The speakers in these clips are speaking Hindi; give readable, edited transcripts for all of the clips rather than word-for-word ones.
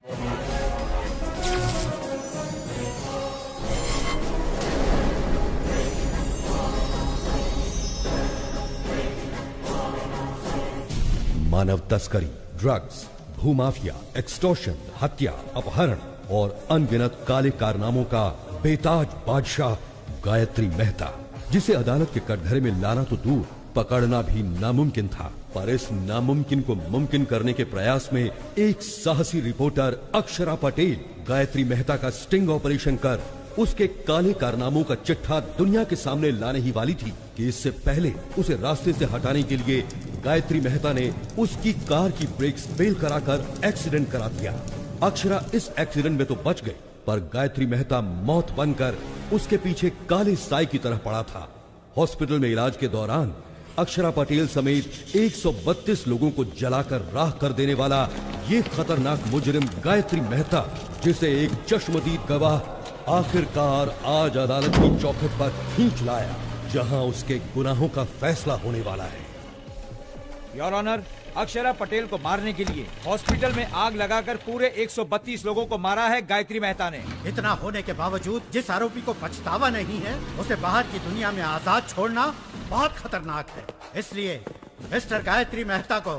मानव तस्करी, ड्रग्स, भूमाफिया, एक्सटॉर्शन, हत्या, अपहरण और अनगिनत काले कारनामों का बेताज बादशाह गायत्री मेहता, जिसे अदालत के कटघरे में लाना तो दूर, पकड़ना भी नामुमकिन था। पर इस नामुमकिन को मुमकिन करने के प्रयास में एक साहसी रिपोर्टर अक्षरा पटेल गायत्री मेहता का स्टिंग ऑपरेशन कर उसके काले कारनामों का चिट्ठा दुनिया के सामने लाने ही वाली थी कि इससे पहले उसे रास्ते से हटाने के लिए गायत्री मेहता ने उसकी कार की ब्रेक्स फेल कराकर एक्सीडेंट करा दिया। अक्षरा इस एक्सीडेंट में तो बच गई, पर गायत्री मेहता मौत बनकर उसके पीछे काले साए की तरह पड़ा था। हॉस्पिटल में इलाज के दौरान अक्षरा पटेल समेत 132 लोगों को जलाकर राख कर देने वाला ये खतरनाक मुजरिम गायत्री मेहता, जिसे एक चश्मदीद गवाह आखिरकार आज अदालत की चौखट पर खींच लाया, जहां उसके गुनाहों का फैसला होने वाला है। योर ऑनर, अक्षरा पटेल को मारने के लिए हॉस्पिटल में आग लगाकर पूरे 132 लोगों को मारा है गायत्री मेहता ने। इतना होने के बावजूद जिस आरोपी को पछतावा नहीं है, उसे बाहर की दुनिया में आजाद छोड़ना बहुत खतरनाक है। इसलिए मिस्टर गायत्री मेहता को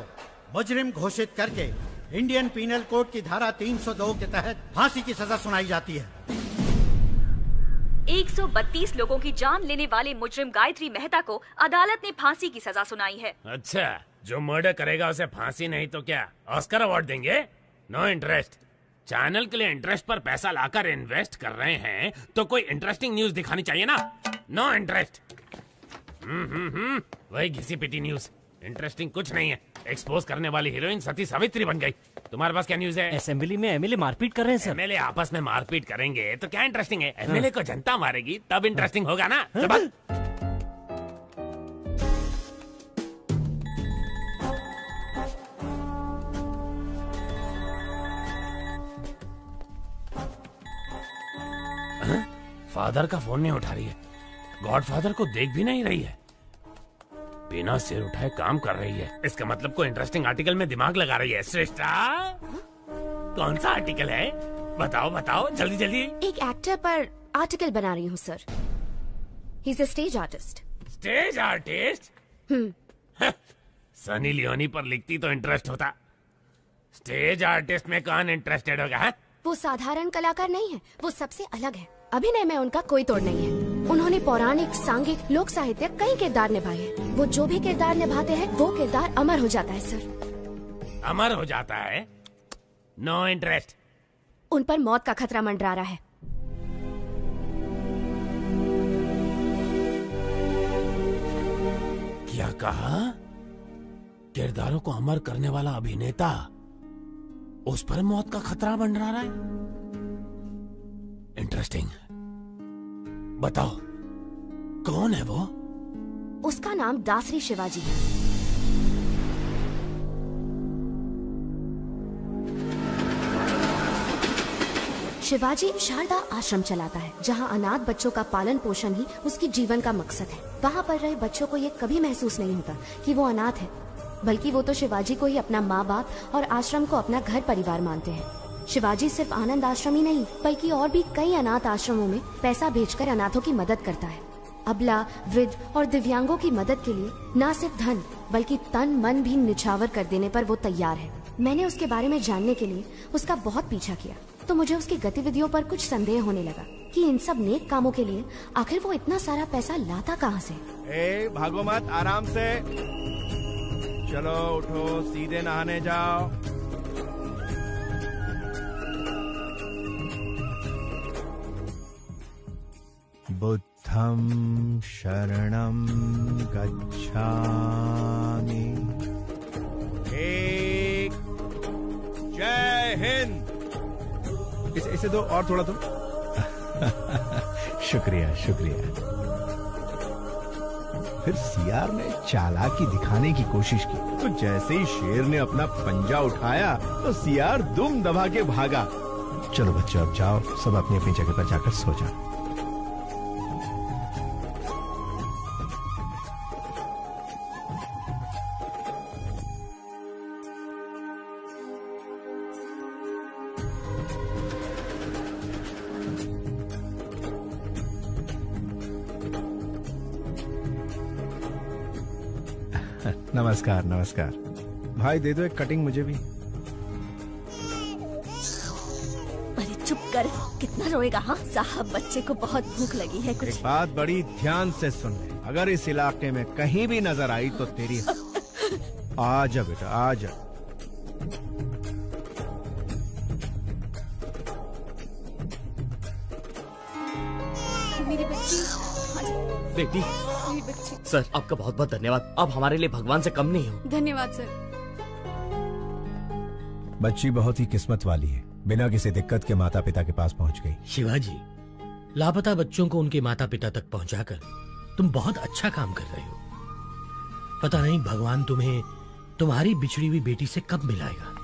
मुजरिम घोषित करके इंडियन पीनल कोड की धारा 302 के तहत फांसी की सजा सुनाई जाती है। 132 लोगों की जान लेने वाले मुजरिम गायत्री मेहता को अदालत ने फांसी की सजा सुनाई है। अच्छा, जो मर्डर करेगा उसे फांसी नहीं तो क्या ऑस्कर अवार्ड देंगे? No interest. चैनल के लिए इंटरेस्ट पर पैसा लाकर इन्वेस्ट कर रहे हैं तो कोई इंटरेस्टिंग न्यूज दिखानी चाहिए ना। No interest. वही घिसी पिटी न्यूज, इंटरेस्टिंग कुछ नहीं है। एक्सपोज करने वाली हीरोइन सती सावित्री बन गई। तुम्हारे पास क्या न्यूज है? असेंबली में एमएलए मारपीट कर रहे हैं सर। एमएलए आपस में मारपीट करेंगे तो क्या इंटरेस्टिंग है? एमएलए को जनता मारेगी तब इंटरेस्टिंग होगा ना। फादर का फोन नहीं उठा रही है, गॉडफादर को देख भी नहीं रही है, बिना सिर उठाए काम कर रही है। इसका मतलब कोई इंटरेस्टिंग आर्टिकल में दिमाग लगा रही है। श्रेष्ठा, कौन सा आर्टिकल है? बताओ बताओ जल्दी जल्दी। एक एक्टर पर आर्टिकल बना रही हूँ sir. He is a stage artist. Stage artist? Sunny Leone पर लिखती तो इंटरेस्ट होता। स्टेज आर्टिस्ट में कौन इंटरेस्टेड होगा? हा? वो साधारण कलाकार नहीं है, वो सबसे अलग है। अभिनय में उनका कोई तोड़ नहीं है। उन्होंने पौराणिक, सांघिक, लोक साहित्य कई किरदार निभाए हैं। वो जो भी किरदार निभाते हैं वो किरदार अमर हो जाता है सर। अमर हो जाता है? No interest. उन पर मौत का खतरा मंडरा रहा है। क्या कहा? किरदारों को अमर करने वाला अभिनेता, उस पर मौत का खतरा मंडरा रहा है? इंटरेस्टिंग। बताओ कौन है वो? उसका नाम दासरी शिवाजी है। शिवाजी शारदा आश्रम चलाता है, जहां अनाथ बच्चों का पालन पोषण ही उसकी जीवन का मकसद है। वहां पर रहे बच्चों को ये कभी महसूस नहीं होता कि वो अनाथ है, बल्कि वो तो शिवाजी को ही अपना माँ बाप और आश्रम को अपना घर परिवार मानते हैं। शिवाजी सिर्फ आनंद आश्रम ही नहीं, बल्कि और भी कई अनाथ आश्रमों में पैसा भेजकर अनाथों की मदद करता है। अबला, वृद्ध और दिव्यांगों की मदद के लिए न सिर्फ धन बल्कि तन मन भी निछावर कर देने पर वो तैयार है। मैंने उसके बारे में जानने के लिए उसका बहुत पीछा किया, तो मुझे उसकी गतिविधियों पर कुछ संदेह होने लगा कि इन सब नेक कामों के लिए आखिर वो इतना सारा पैसा लाता कहाँ से। भागो मत, आराम से चलो, उठो, सीधे नहाने जाओ। बुद्धं शरणं गच्छामि। जय हिंद। इसे दो और थोड़ा दो। शुक्रिया शुक्रिया। फिर सीआर ने चालाकी दिखाने की कोशिश की, तो जैसे ही शेर ने अपना पंजा उठाया तो सीआर दुम दबा के भागा। चलो बच्चों, अब जाओ, सब अपनी अपनी जगह पर जाकर सो जाओ। नमस्कार नमस्कार। भाई दे दो एक कटिंग मुझे भी। अरे चुप कर, कितना रोएगा? हाँ साहब, बच्चे को बहुत भूख लगी है। कुछ एक बात बड़ी ध्यान से सुन ले, अगर इस इलाके में कहीं भी नजर आई तो तेरी आजा बेटा आजा। मेरी बच्ची, बेटी, मेरी बच्ची। सर आपका बहुत बहुत धन्यवाद। आप हमारे लिए भगवान से कम नहीं हो। धन्यवाद सर। बच्ची बहुत ही किस्मत वाली है, बिना किसी दिक्कत के माता पिता के पास पहुंच गई। शिवाजी, लापता बच्चों को उनके माता पिता तक पहुंचाकर तुम बहुत अच्छा काम कर रहे हो। पता नहीं भगवान तुम्हें तुम्हारी बिछड़ी हुई बेटी से कब मिलाएगा।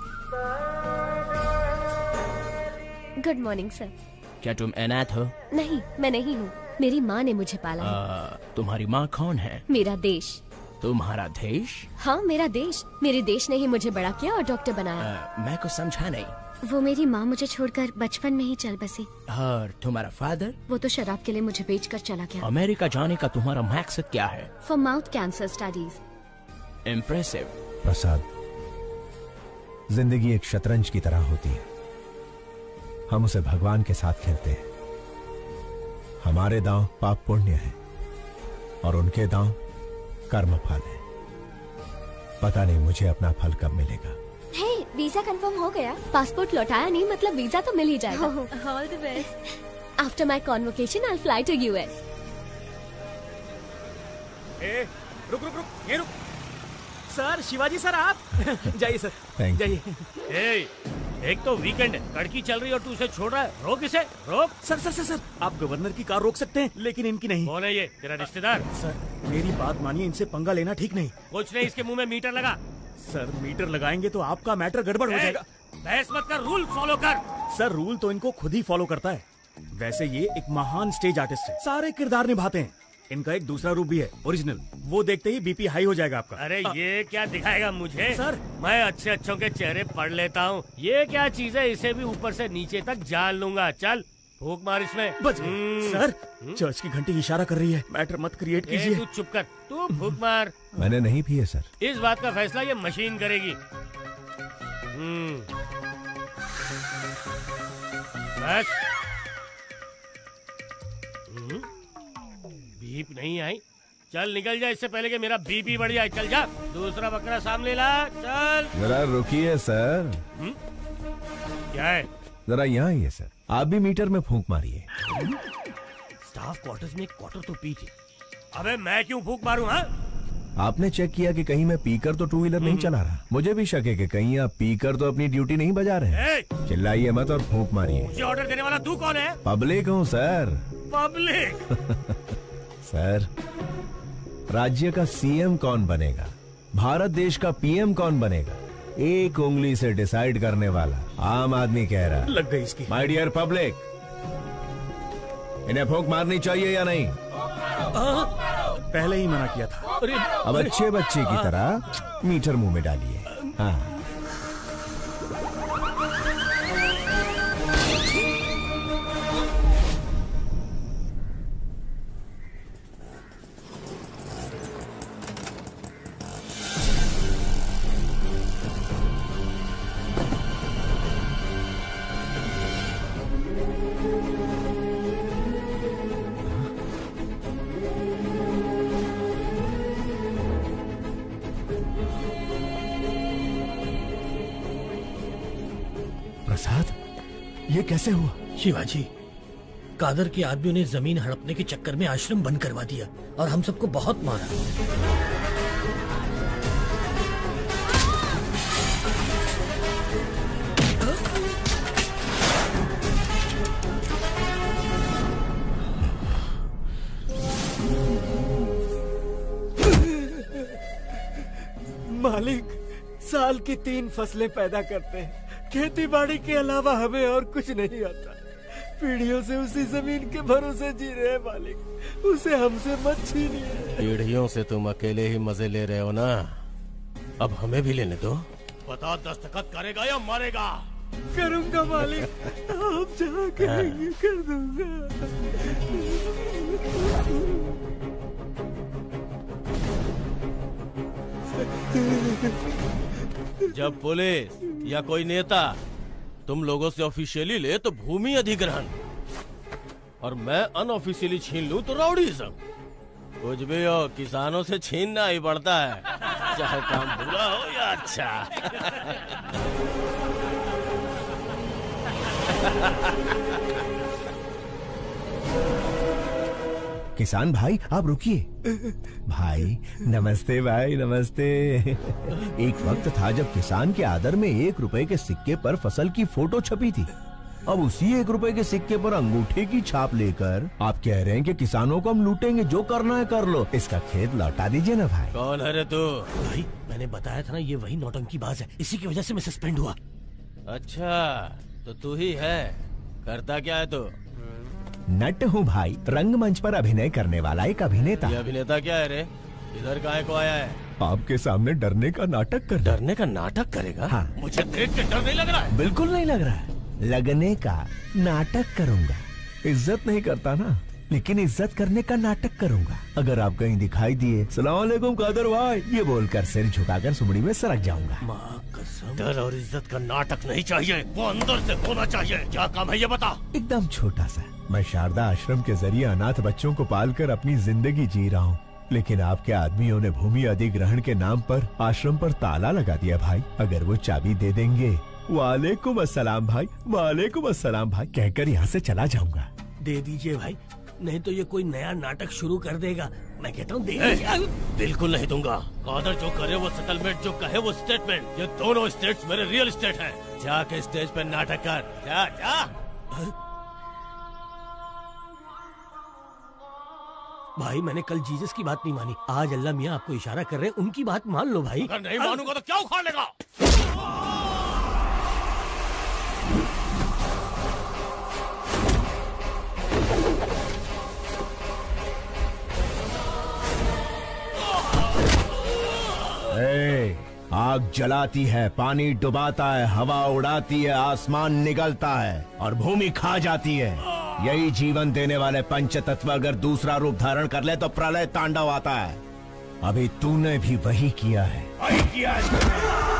Good morning sir. क्या तुम अनाथ हो? नहीं, मैं नहीं हूँ। मेरी माँ ने मुझे पाला है। तुम्हारी माँ कौन है? मेरा देश। तुम्हारा देश? हाँ मेरा देश। मेरे देश ने ही मुझे बड़ा किया और डॉक्टर बनाया। मैं कुछ समझा नहीं। वो मेरी माँ मुझे छोड़कर बचपन में ही चल बसी। और तुम्हारा फादर? वो तो शराब के लिए मुझे बेचकर चला गया। अमेरिका जाने का तुम्हारा मकसद क्या है? For mouth cancer studies. Impressive. Prasad, जिंदगी एक शतरंज की तरह होती है। हम उसे भगवान के साथ खेलते हैं। हमारे दांव पाप पुण्य है और उनके दांव कर्म फल है। पता नहीं मुझे अपना फल कब मिलेगा। हे, वीजा कंफर्म हो गया। पासपोर्ट लौटाया नहीं, मतलब वीजा तो मिल ही जाएगा। All the best. After my convocation I fly to US. रुक रुक रुक, ये रुक। सर, शिवाजी सर आप जाइए सर, जाइए। एक तो वीकेंड है, कड़की चल रही है और तू उसे छोड़ रहा है। रोक इसे, रोक। सर सर सर सर, आप गवर्नर की कार रोक सकते हैं लेकिन इनकी नहीं। कौन है ये? तेरा रिश्तेदार? सर मेरी बात मानिए, इनसे पंगा लेना ठीक नहीं। कुछ नहीं, इसके मुंह में मीटर लगा। सर मीटर लगाएंगे तो आपका मैटर गड़बड़ हो जाएगा। बहस मत कर, रूल फॉलो कर। सर रूल तो इनको खुद ही फॉलो करता है। वैसे ये एक महान स्टेज आर्टिस्ट है, सारे किरदार निभाते हैं। इनका एक दूसरा रूप भी है, ओरिजिनल। वो देखते ही बीपी हाई हो जाएगा आपका। अरे ये क्या दिखाएगा मुझे? सर मैं अच्छे अच्छों के चेहरे पढ़ लेता हूँ। ये क्या चीज है? इसे भी ऊपर से नीचे तक जान लूंगा। चल फूक मार इसमें। बच गए। सर चर्च की घंटी इशारा कर रही है, मैटर मत क्रिएट कीजिए। तू चुप कर, तू फूक मार। मैंने नहीं पिए सर। इस बात का फैसला ये मशीन करेगी। बस। बीप नहीं आई। चल निकल जा इससे पहले कि मेरा बीपी बढ़ जाए। चल जा, दूसरा बकरा सामने ला। चल। जरा रुकिए सर। क्या है? जरा यहाँ आइए सर, आप भी मीटर में फूंक मारिए। स्टाफ क्वार्टर्स में एक क्वार्टर तो पी थी। अबे मैं क्यों फूंक मारूं? हाँ, आपने चेक किया कि कहीं मैं पीकर तो टू व्हीलर नहीं चला रहा। मुझे भी शक है कि कहीं आप पीकर तो अपनी ड्यूटी नहीं बजा रहे हैं। चिल्लाइए मत और फूंक मारिए। मुझे ऑर्डर देने वाला तू कौन है? पब्लिक हूँ सर। पब्लिक? सर, राज्य का सीएम कौन बनेगा, भारत देश का पीएम कौन बनेगा, एक उंगली से डिसाइड करने वाला आम आदमी कह रहा। लग गई इसकी। माय डियर पब्लिक, इन्हें फूंक मारनी चाहिए या नहीं? पहले ही मना किया था। अब अच्छे बच्चे की तरह मीटर मुंह में डालिए। हाँ। प्रसाद, ये कैसे हुआ? शिवाजी, कादर के आदमियों ने जमीन हड़पने के चक्कर में आश्रम बंद करवा दिया और हम सबको बहुत मारा। मालिक, साल की 3 फसलें पैदा करते हैं, खेती बाड़ी के अलावा हमें और कुछ नहीं आता। पीढ़ियों से उसी जमीन के भरोसे जी रहे हैं मालिक, उसे हमसे मत छीनिए। पीढ़ियों से तुम अकेले ही मजे ले रहे हो ना, अब हमें भी लेने दो। बता, दस्तखत करेगा या मारेगा? करूंगा मालिक, आप जहाँ कहेंगे कर दूंगा। जब पुलिस या कोई नेता तुम लोगों से ऑफिशियली ले तो भूमि अधिग्रहण, और मैं अनऑफिशियली छीन लूं तो राउडीज़म। कुछ भी हो, किसानों से छीनना ही पड़ता है, चाहे काम बुरा हो या अच्छा। किसान भाई आप रुकिए। भाई नमस्ते, भाई नमस्ते। एक वक्त था जब किसान के आदर में 1 रुपए के सिक्के पर फसल की फोटो छपी थी। अब उसी 1 रुपए के सिक्के पर अंगूठे की छाप लेकर आप कह रहे हैं कि किसानों को हम लूटेंगे, जो करना है कर लो, इसका खेत लौटा दीजिए ना भाई। कौन है रे तू? भाई मैंने बताया था ना, ये वही नौटंकी बाज है, इसी की वजह से मैं सस्पेंड हुआ। अच्छा तो तू ही है, करता क्या है तू? नट हूँ भाई, रंगमंच पर अभिनय करने वाला एक अभिनेता। ये अभिनेता क्या है रे? इधर काहे को आया है? आपके सामने डरने का नाटक कर। डरने का नाटक करेगा? हाँ। मुझे देख के डर नहीं लग रहा है? बिल्कुल नहीं लग रहा है। लगने का नाटक करूंगा। इज्जत नहीं करता ना, लेकिन इज्जत करने का नाटक करूंगा। अगर आप कहीं दिखाई दिए सलाम अलैकुम कादर भाई, ये बोलकर सिर झुकाकर सुमड़ी में सरक जाऊंगा। माँ कसम, डर और इज्जत का नाटक नहीं चाहिए, वो अंदर से होना चाहिए। क्या काम है ये बता? एकदम छोटा सा। मैं शारदा आश्रम के जरिए अनाथ बच्चों को पालकर अपनी जिंदगी जी रहा हूँ, लेकिन आपके आदमियों ने भूमि अधिग्रहण के नाम पर आश्रम पर ताला लगा दिया भाई। अगर वो चाबी दे देंगे, वालेकुम अस्सलाम भाई, वालेकुम अस्सलाम भाई कहकर यहाँ से चला जाऊंगा। दे दीजिए भाई, नहीं तो ये कोई नया नाटक शुरू कर देगा। मैं कहता हूँ दे दीजिए। बिल्कुल नहीं दूंगा। कादर जो करे वो सेटलमेंट, जो कहे वो स्टेटमेंट। ये दोनों स्टेट्स मेरे रियल स्टेट हैं। जाके स्टेज पे नाटक कर, जा जा। भाई मैंने कल जीसस की बात नहीं मानी, आज अल्लाह मियाँ आपको इशारा कर रहे हैं, उनकी बात मान लो भाई। अगर नहीं मानूंगा तो क्या उखाड़ लेगा? आग जलाती है, पानी डुबाता है, हवा उड़ाती है, आसमान निगलता है और भूमि खा जाती है। यही जीवन देने वाले पंचतत्व अगर दूसरा रूप धारण कर ले तो प्रलय तांडव आता है। अभी तूने भी वही किया है। वही किया है।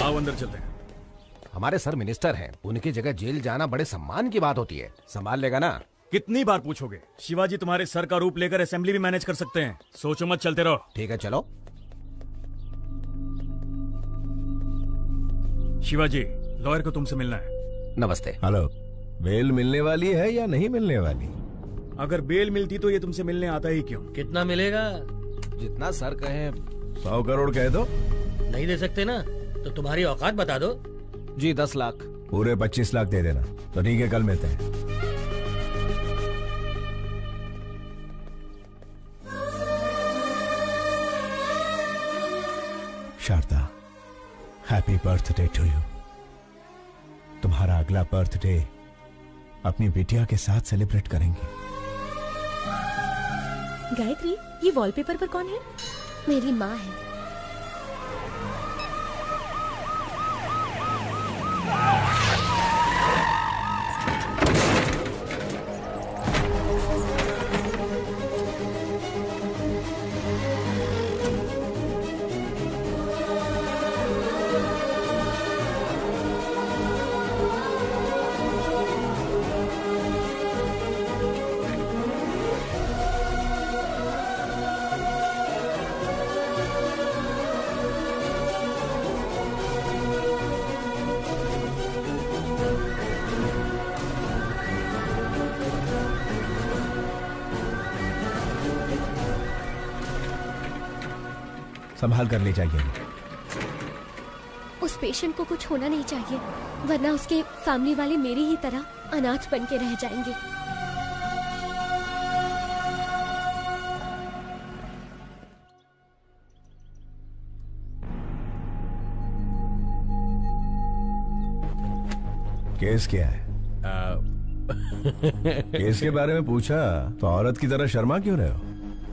आओ अंदर चलते हैं। हमारे सर मिनिस्टर हैं, उनकी जगह जेल जाना बड़े सम्मान की बात होती है। संभाल लेगा ना? कितनी बार पूछोगे? शिवाजी तुम्हारे सर का रूप लेकर असेंबली भी मैनेज कर सकते हैं। सोचो मत, चलते रहो। ठीक है, चलो। शिवाजी, लॉयर को तुमसे मिलना है। नमस्ते। हेलो, बेल मिलने वाली है या नहीं मिलने वाली? अगर बेल मिलती तो ये तुमसे मिलने आता ही क्यों? कितना मिलेगा? जितना सर कहे। 100 करोड़ कह दो। नहीं दे सकते ना तो तुम्हारी औकात बता दो। जी 10 लाख। पूरे 25 लाख दे देना। तो ठीक है, कल मिलते हैं। Sharda, happy birthday to you. तुम्हारा अगला बर्थडे अपनी बिटिया के साथ सेलिब्रेट करेंगे। गायत्री, ये वॉलपेपर पर कौन है? मेरी माँ है। संभाल कर ले जाइए। उस पेशेंट को कुछ होना नहीं चाहिए, वरना उसके फैमिली वाले मेरी ही तरह अनाथ बन के रह जाएंगे। केस क्या है? केस के बारे में पूछा तो औरत की तरह शर्मा क्यों रहे हो?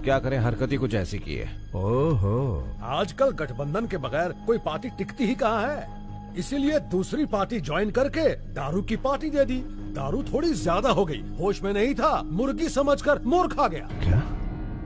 क्या करें, हरकत ही कुछ ऐसी की है। ओहो, आजकल गठबंधन के बगैर कोई पार्टी टिकती ही कहाँ है, इसीलिए दूसरी पार्टी ज्वाइन करके दारू की पार्टी दे दी। दारू थोड़ी ज्यादा हो गई, होश में नहीं था, मुर्गी समझकर मोर खा गया। क्या?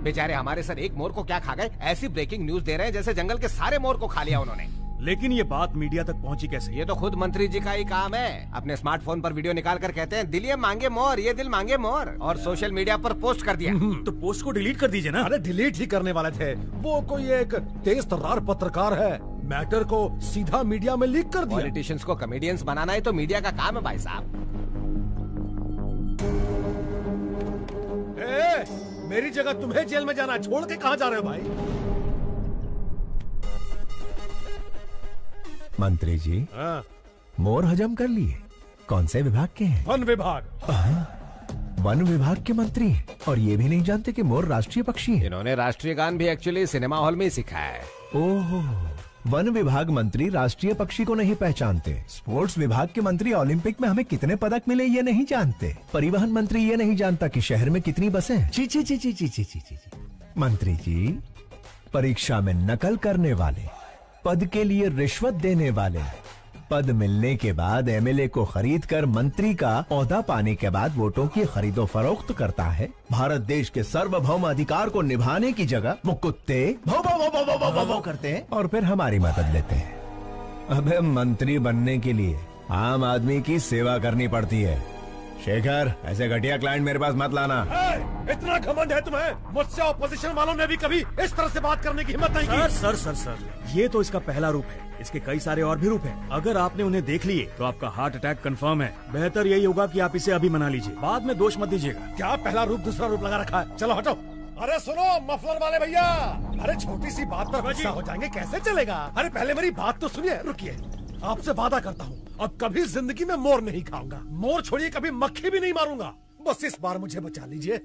बेचारे हमारे सर एक मोर को क्या खा गए? ऐसी ब्रेकिंग न्यूज दे रहे हैं जैसे जंगल के सारे मोर को खा लिया उन्होंने। लेकिन ये बात मीडिया तक पहुंची कैसे? ये तो खुद मंत्री जी का ही काम है। अपने स्मार्टफोन पर वीडियो निकाल कर कहते हैं, दिल ये मांगे मोर, ये दिल मांगे मोर, और सोशल मीडिया पर पोस्ट कर दिया। तो पोस्ट को डिलीट कर दीजिए ना। अरे डिलीट ही करने वाले थे, वो कोई एक तेज तर्रार पत्रकार है, मैटर को सीधा मीडिया में लीक कर दिया। पॉलिटिशियंस को कॉमेडियंस बनाना ही तो मीडिया का काम है भाई साहब। मेरी जगह तुम्हें जेल में जाना, छोड़ के कहाँ जा रहे हो भाई? मंत्री जी, मोर हजम कर लिए। कौन से विभाग के हैं? वन विभाग। वन विभाग के मंत्री, और ये भी नहीं जानते कि मोर राष्ट्रीय पक्षी है। इन्होंने राष्ट्रीय गान भी एक्चुअली सिनेमा हॉल में ही सीखा है। ओहो, वन विभाग मंत्री राष्ट्रीय पक्षी को नहीं पहचानते। स्पोर्ट्स विभाग के मंत्री ओलंपिक में हमें कितने पदक मिले ये नहीं जानते। परिवहन मंत्री ये नहीं जानता कि शहर में कितनी बसें हैं। ची ची ची ची ची ची ची ची। मंत्री जी, परीक्षा में नकल करने वाले, पद के लिए रिश्वत देने वाले, पद मिलने के बाद एमएलए को खरीद कर मंत्री का ओहदा पाने के बाद वोटों की खरीदो फरोख्त करता है। भारत देश के सार्वभौम अधिकार को निभाने की जगह वो कुत्ते भौ भौ भौ भौ भौ भौ भौ भौ करते हैं और फिर हमारी मदद लेते हैं। अबे मंत्री बनने के लिए आम आदमी की सेवा करनी पड़ती है। शेखर, ऐसे घटिया क्लाइंट मेरे पास मत लाना। इतना घमंड है तुम्हें? मुझसे ऑपोजिशन वालों ने भी कभी इस तरह से बात करने की हिम्मत नहीं की। सर, ये तो इसका पहला रूप है, इसके कई सारे और भी रूप हैं। अगर आपने उन्हें देख लिए तो आपका हार्ट अटैक कंफर्म है। बेहतर यही होगा कि आप इसे अभी मना लीजिए, बाद में दोष मत दीजिएगा। क्या पहला रूप दूसरा रूप लगा रखा है? चलो हटो। अरे सुनो मफलर वाले भैया, अरे छोटी सी बात पर गुस्सा हो जाएंगे, कैसे चलेगा? अरे पहले मेरी बात तो सुनिए। रुकिए, आपसे वादा करता हूँ अब कभी जिंदगी में मोर नहीं खाऊंगा। मोर छोड़िए, कभी मक्खी भी नहीं मारूंगा। बस इस बार मुझे बचा लीजिए।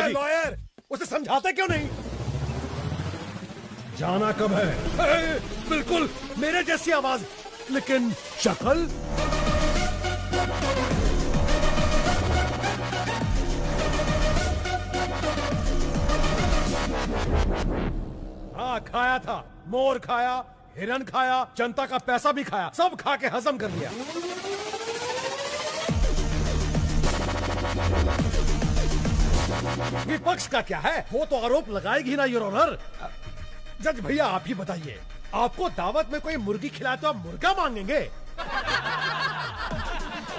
लॉयर, उसे समझाते क्यों नहीं? जाना कब है? बिल्कुल मेरे जैसी आवाज, लेकिन शक्ल। हाँ, खाया था, मोर खाया, हिरन खाया, जनता का पैसा भी खाया, सब खा के हजम कर लिया। विपक्ष का क्या है? वो तो आरोप लगाएगी ना योर ऑनर। जज भैया आप ही बताइए, आपको दावत में कोई मुर्गी खिलाए तो आप मुर्गा मांगेंगे?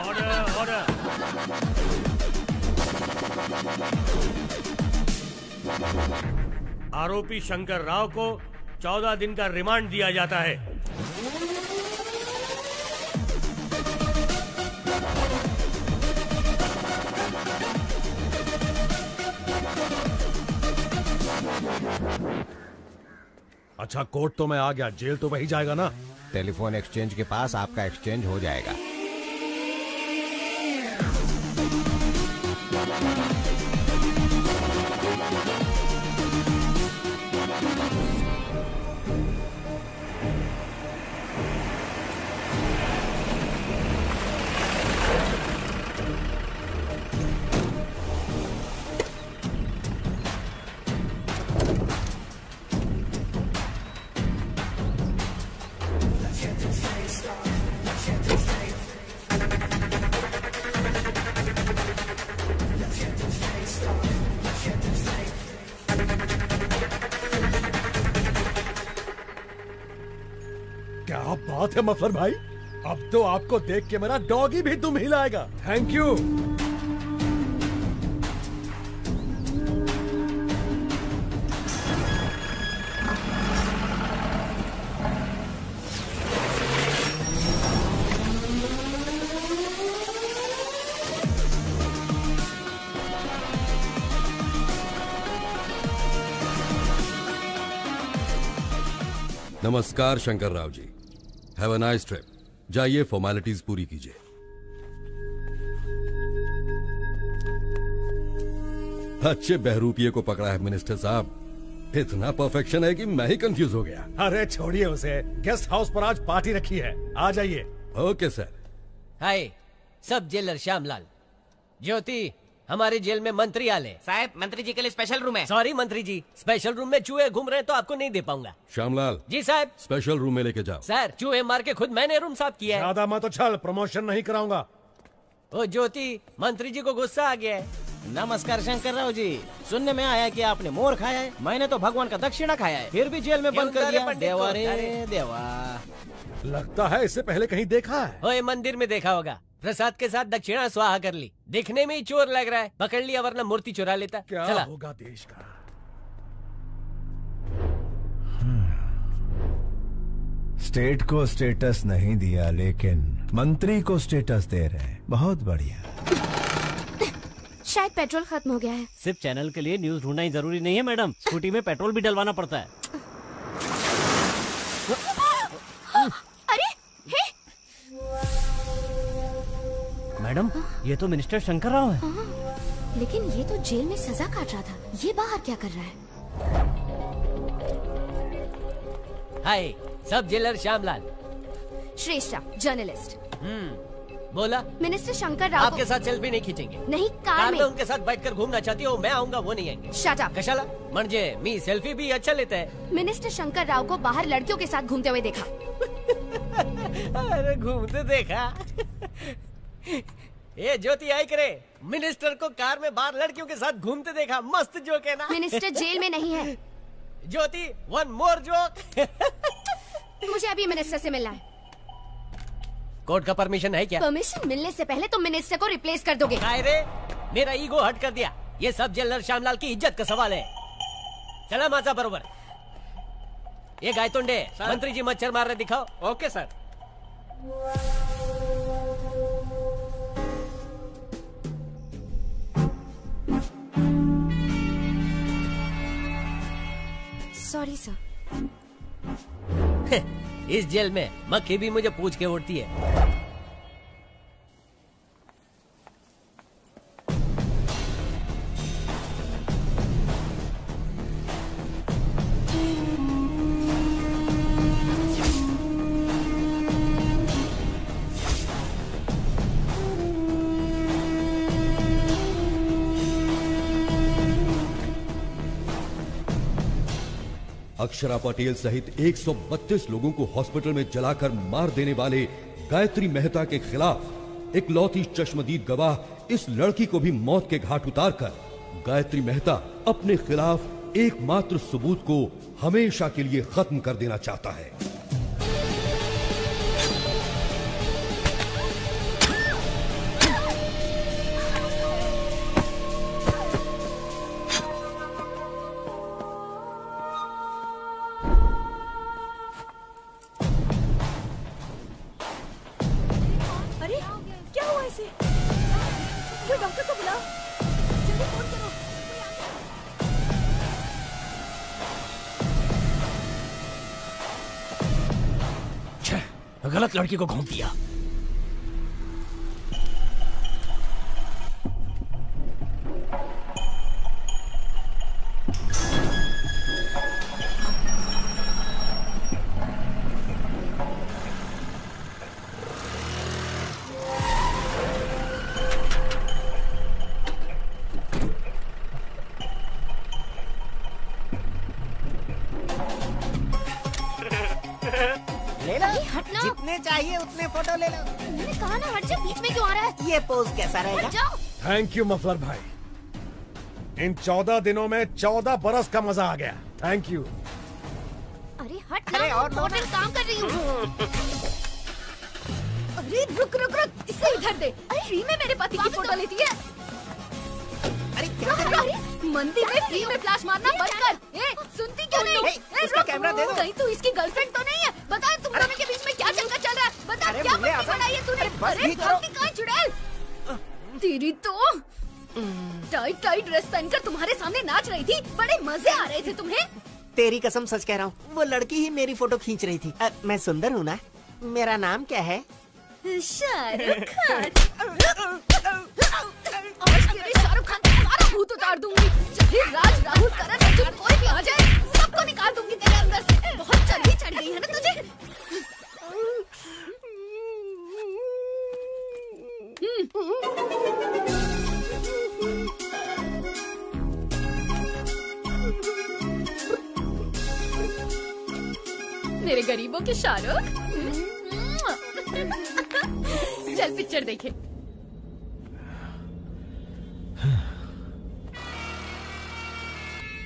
Order order. आरोपी शंकर राव को 14 दिन का रिमांड दिया जाता है। अच्छा कोर्ट तो मैं आ गया, जेल तो वही जाएगा ना? टेलीफोन एक्सचेंज के पास आपका एक्सचेंज हो जाएगा। क्या बात है मफलर भाई, अब तो आपको देख के मेरा डॉगी भी दुम हिलाएगा। Thank you. नमस्कार Shankar Rao ji, have a nice trip. जाइए फॉर्मेलिटीज पूरी कीजिए। अच्छे बहरूपिये को पकड़ा है मिनिस्टर साहब। इतना परफेक्शन है कि मैं ही कंफ्यूज हो गया। अरे छोड़िए उसे, गेस्ट हाउस पर आज पार्टी रखी है, आ जाइए। Okay sir. हाय, सब जेलर श्यामलाल। ज्योति, हमारे जेल में मंत्री आले। साहब, मंत्री जी के लिए स्पेशल रूम है। सॉरी मंत्री जी, स्पेशल रूम में चूहे घूम रहे हैं तो आपको नहीं दे पाऊंगा। श्यामलाल जी साहब। स्पेशल रूम में लेके जाओ। सर, चूहे मार के खुद मैंने रूम साफ किया है। ज्यादा मत उछल, प्रमोशन नहीं कराऊंगा। ओ ज्योति, मंत्री जी को गुस्सा आ गया है। नमस्कार शंकर राव जी, सुनने में आया कि आपने मोर खाया है। मैंने तो भगवान का दक्षिणा खाया है, फिर भी जेल में बंद कर दिया। देवा रे देवा। लगता है इससे पहले कहीं देखा है। ओए, मंदिर में देखा होगा। प्रसाद के साथ दक्षिणा स्वाहा कर ली। दिखने में ही चोर लग रहा है, पकड़ लिया वरना मूर्ति चुरा लेता। क्या चला। होगा देश का। स्टेट को स्टेटस नहीं दिया लेकिन मंत्री को स्टेटस दे रहे हैं, बहुत बढ़िया। शायद पेट्रोल खत्म हो गया है। सिर्फ चैनल के लिए न्यूज ढूंढना ही जरूरी नहीं है मैडम, स्कूटी में पेट्रोल भी डलवाना पड़ता है। अरे हे! मैडम, ये तो मिनिस्टर शंकर राव है। लेकिन ये तो जेल में सजा काट रहा था, ये बाहर क्या कर रहा है? हाय, सब जेलर श्यामलाल। श्रेष्ठा, जर्नलिस्ट। बोला। मिनिस्टर शंकर राव आपके साथ सेल्फी नहीं खींचेंगे। नहीं, कार में उनके साथ बैठकर घूमना चाहती हो, मैं आऊंगा वो नहीं आएंगे। Shut up. कशाला म्हणजे मी सेल्फी भी अच्छा लेता है। मिनिस्टर शंकर राव को बाहर लड़कियों के साथ घूमते हुए देखा। अरे घूमते देखा? ये ज्योति आई करे, मिनिस्टर को कार में बाहर लड़कियों के साथ घूमते देखा। मस्त जोक है ना? मिनिस्टर जेल में नहीं है। ज्योति, वन मोर जोक। मुझे अभी मिनिस्टर से मिलना है। कोर्ट का परमिशन है क्या? परमिशन मिलने से पहले तुम मिनिस्टर को रिप्लेस कर दोगे। रे, मेरा ईगो हट कर दिया। ये सब जेलर श्यामलाल की इज्जत का सवाल है। चला माचा बरोबर। ये गायतोंडे, मंत्री जी मच्छर मार रहे, दिखाओ। Okay sir. Sorry sir. इस जेल में मक्खी भी मुझे पूछ के उड़ती है। अक्षरा पटेल सहित 132 लोगों को हॉस्पिटल में जलाकर मार देने वाले गायत्री मेहता के खिलाफ इकलौती चश्मदीद गवाह इस लड़की को भी मौत के घाट उतारकर गायत्री मेहता अपने खिलाफ एकमात्र सबूत को हमेशा के लिए खत्म कर देना चाहता है। अरे क्या हुआ इसे? कोई डॉक्टर को बुलाओ, जल्दी फोन करो। गलत लड़की को घूम दिया। ले लो, जितने चाहिए उतने फोटो ले लो। मैंने कहा ना हट जा, बीच में क्यों आ रहा है? ये पोज कैसा रहेगा? हट जाओ। थैंक यू मफलर भाई, इन 14 दिनों में 14 बरस का मजा आ गया। Thank you. अरे हट ना, और इम्पोर्टेंट काम कर रही हूँ। अरे रुक रुक रुक, इसे इधर दे। अरे फ्री में मेरे पति की फोटो लेती है। अरे क्या कर रही है? मंदिर में फ्री में फ्लैश मारना बंद कर। ए, सुनती क्यों नहीं? इसका कैमरा दे दो। कहीं तू इसकी गर्लफ्रेंड तो नहीं है? बता तुम दोनों के बीच में क्या चक्कर चल रहा है? बता क्या बत्ती बनाई है तूने? अरे भक्ति कहाँ चुड़ैल? तेरी तो टाइट टाइट ड्रेस पहनकर तुम्हारे सामने नाच रही थी, बड़े मजे आ रहे थे तुम्हें। तेरी कसम सच कह रहा हूँ, वो लड़की ही मेरी फोटो खींच रही थी। मैं सुंदर हूँ ना? मेरा नाम क्या है? शाहरुख खान। आज तेरे शाहरुख खान का सारा भूत उतार दूंगी। चाहे राज, राहुल, करण, अर्जुन कोई भी आ जाए, सबको निकाल दूंगी तेरे अंदर से। बहुत चर्बी चढ़ गई है ना तुझे? मेरे गरीबों के शाहरुख। चल पिक्चर देखे।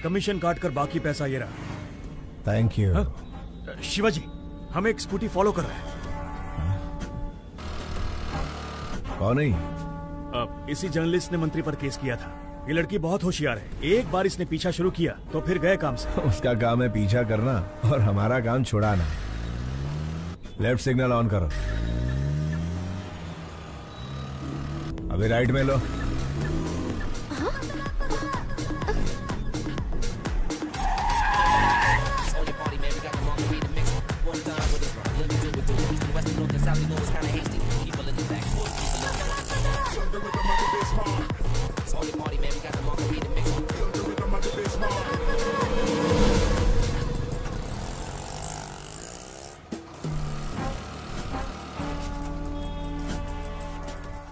कमीशन काट कर बाकी पैसा ये रहा। Thank you. शिवाजी, हमें एक स्कूटी फॉलो कर रहा है। कौन नहीं? इसी जर्नलिस्ट ने मंत्री पर केस किया था। ये लड़की बहुत होशियार है, एक बार इसने पीछा शुरू किया तो फिर गए काम से। उसका काम है पीछा करना और हमारा काम छुड़ाना। लेफ्ट सिग्नल ऑन करो। अभी राइट में लो।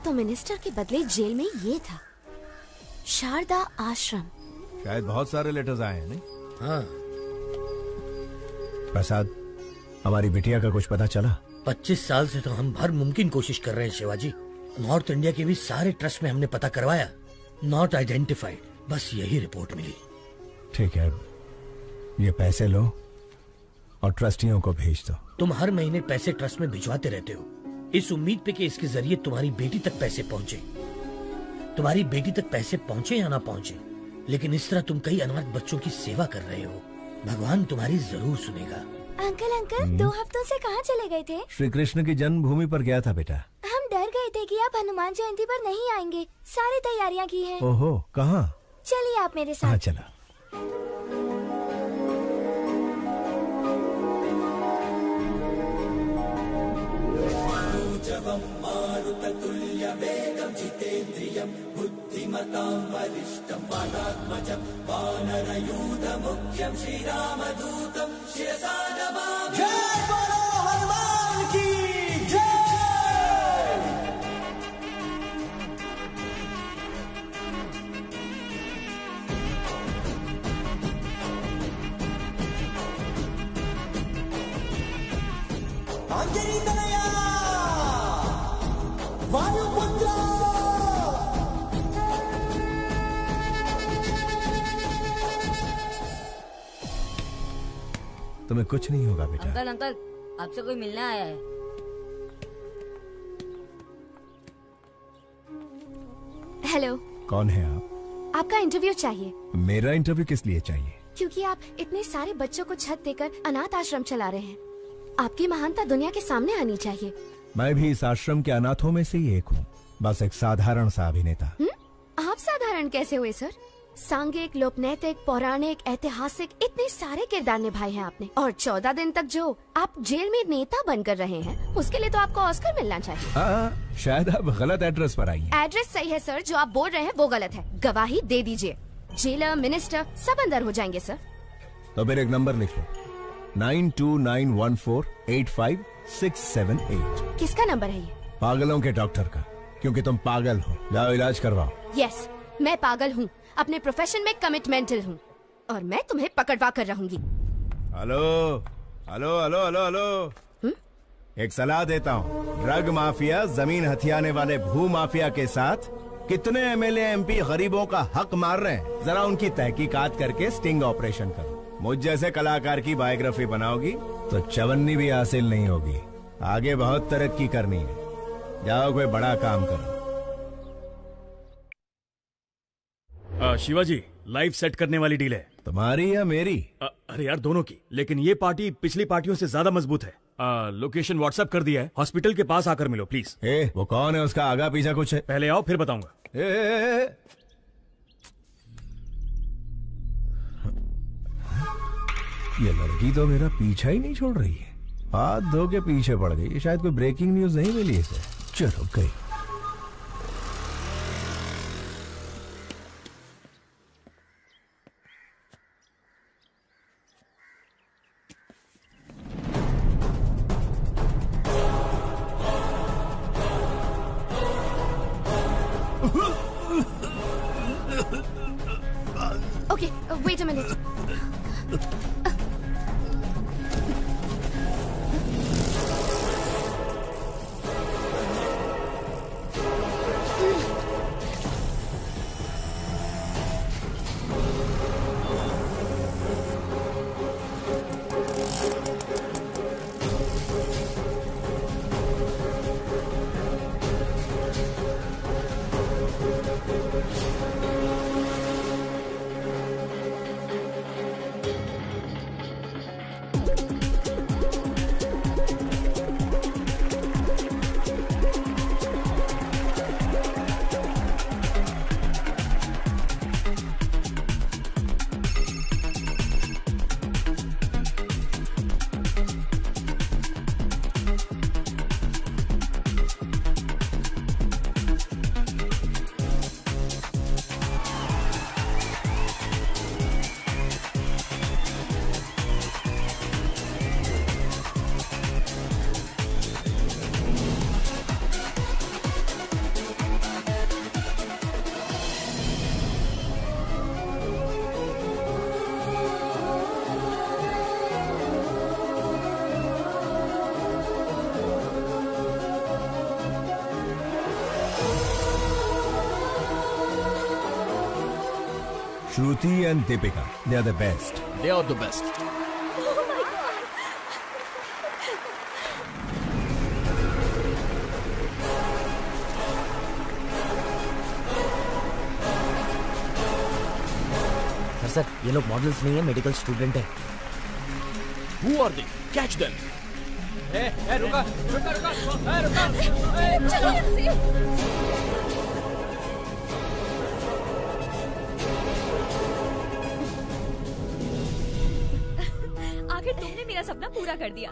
तो मिनिस्टर के बदले जेल में ये था, शारदा आश्रम। शायद बहुत सारे लेटर्स आए हैं, नहीं? हाँ। प्रसाद, हमारी बिटिया का कुछ पता चला? 25 साल से तो हम हर मुमकिन कोशिश कर रहे हैं शिवाजी। नॉर्थ इंडिया के भी सारे ट्रस्ट में हमने पता करवाया, नॉट आइडेंटिफाइड। बस यही रिपोर्ट मिली। ठीक है, ये पैसे लो और ट्रस्टियों को भेज दो। तुम हर महीने पैसे ट्रस्ट में भिजवाते रहते हो, इस उम्मीद पे कि इसके जरिए तुम्हारी बेटी तक पैसे पहुंचे। तुम्हारी बेटी तक पैसे पहुंचे या ना पहुंचे, लेकिन इस तरह तुम कई अनाथ बच्चों की सेवा कर रहे हो। भगवान तुम्हारी जरूर सुनेगा। अंकल 2 हफ्तों से कहाँ चले गए थे? श्री कृष्ण की जन्मभूमि पर गया था बेटा। हम डर गए थे कि आप हनुमान जयंती पर नहीं आएंगे। सारी तैयारियां की हैं। ओहो, कहाँ? चलिए आप मेरे साथ। हाँ चला। तुम्हें कुछ नहीं होगा बेटा। अंकल अंकल, आपसे कोई मिलने आया है। हेलो। कौन है आप? आपका इंटरव्यू चाहिए। मेरा इंटरव्यू किस लिए चाहिए? क्योंकि आप इतने सारे बच्चों को छत देकर अनाथ आश्रम चला रहे हैं। आपकी महानता दुनिया के सामने आनी चाहिए। मैं भी इस आश्रम के अनाथों में से ही एक हूँ, बस एक साधारण सा अभिनेता। आप साधारण कैसे हुए सर? सांघिक, लोकनैतिक, पौराणिक, ऐतिहासिक इतने सारे किरदार निभाए हैं आपने, और 14 दिन तक जो आप जेल में नेता बनकर रहे हैं, उसके लिए तो आपको ऑस्कर मिलना चाहिए। शायद आप गलत एड्रेस पर आई हैं। एड्रेस सही है सर, जो आप बोल रहे हैं वो गलत है। गवाही दे दीजिए, जेलर, मिनिस्टर सब अंदर हो जाएंगे सर। तो फिर एक नंबर लिख लो, 9291485678। किसका नंबर है ये? पागलों के डॉक्टर का, क्योंकि तुम पागल हो। जाओ इलाज करवाओ। यस, मैं पागल हूँ, अपने प्रोफेशन में कमिटमेंटल हूँ, और मैं तुम्हें पकड़वा कर रहूंगी। Hello hello hello hello hello, एक सलाह देता हूँ। ड्रग माफिया, जमीन हथियाने वाले भू माफिया के साथ कितने एमएलए एमपी गरीबों का हक मार रहे हैं, जरा उनकी तहकीकात करके स्टिंग ऑपरेशन करो। मुझ जैसे कलाकार की बायोग्राफी बनाओगी तो चवन्नी भी हासिल नहीं होगी। आगे बहुत तरक्की करनी है, जाओ कोई बड़ा काम करो। शिवाजी, लाइव सेट करने वाली डील है। तुम्हारी या मेरी? अरे यार, दोनों की, लेकिन ये पार्टी पिछली पार्टियों से ज्यादा मजबूत है। लोकेशन व्हाट्सएप कर दिया है, हॉस्पिटल के पास आकर मिलो प्लीज। वो कौन है, उसका आगा पीछा कुछ है? पहले आओ फिर बताऊंगा। ये लड़की तो मेरा पीछा ही नहीं छोड़ रही है, हाथ धो के पीछे पड़ गई। शायद कोई ब्रेकिंग न्यूज नहीं मिली इसे। चलो गई। Okay, wait a minute. Shruti and Deepika, they are the best. They are the best. Sir, ये लोग मॉडल्स नहीं है, मेडिकल स्टूडेंट है। Who are they? Catch them. रुका, रुका। आखिर तुमने मेरा सपना पूरा कर दिया।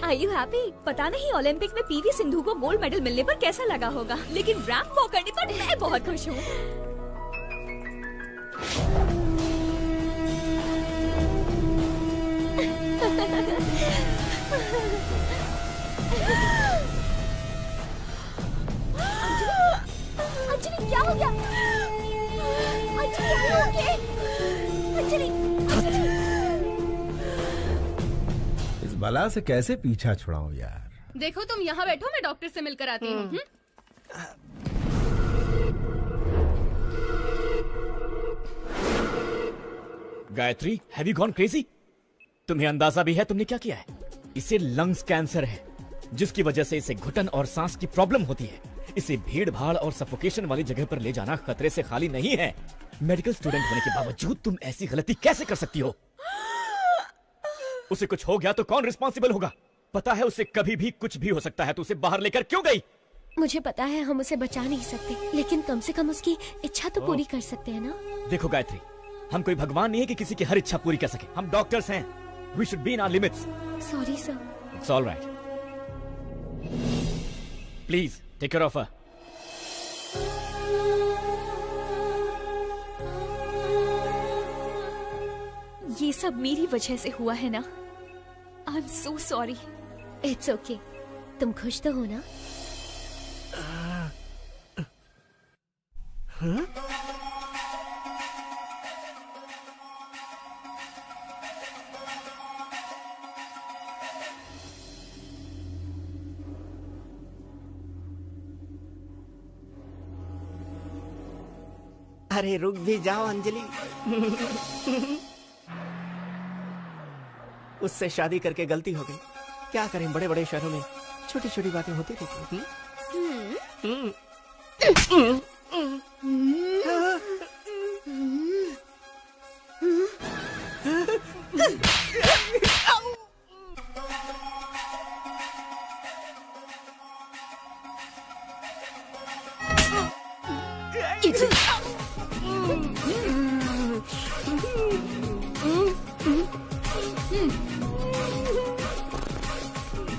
Are you happy? पता नहीं ओलंपिक में पीवी सिंधु को गोल्ड मेडल मिलने पर कैसा लगा होगा, लेकिन रैंप वॉक करने पर मैं बहुत खुश हूँ। अंजलि, क्या हो गया? Anjali, are you okay? Anjali, बला से कैसे पीछा छुड़ाऊं यार। देखो तुम यहाँ बैठो, मैं डॉक्टर से मिलकर आती हूँ। Gayatri, have you gone crazy? तुम्हें अंदाजा भी है तुमने क्या किया है? इसे लंग्स कैंसर है, जिसकी वजह से इसे घुटन और सांस की प्रॉब्लम होती है। इसे भीड़ भाड़ और सफोकेशन वाली जगह पर ले जाना खतरे से खाली नहीं है। मेडिकल स्टूडेंट होने के बावजूद तुम ऐसी गलती कैसे कर सकती हो? उसे कुछ हो गया तो कौन रिस्पॉन्सिबल होगा? पता है उसे कभी भी कुछ भी हो सकता है, तो उसे बाहर लेकर क्यों गई? मुझे पता है हम उसे बचा नहीं सकते, लेकिन कम से कम उसकी इच्छा तो पूरी कर सकते हैं ना। देखो गायत्री, हम कोई भगवान नहीं है कि किसी की हर इच्छा पूरी कर सके। हम डॉक्टर्स हैं। We should be in our limits. Sorry, sir. It's all right. Please, take care of her. ये सब मेरी वजह से हुआ है ना। I'm so sorry. It's okay. तुम खुश तो हो ना? हाँ? अरे रुक भी जाओ अंजलि। उससे शादी करके गलती हो गई। क्या करें, बड़े बड़े शहरों में छोटी छोटी बातें होती रहती हैं।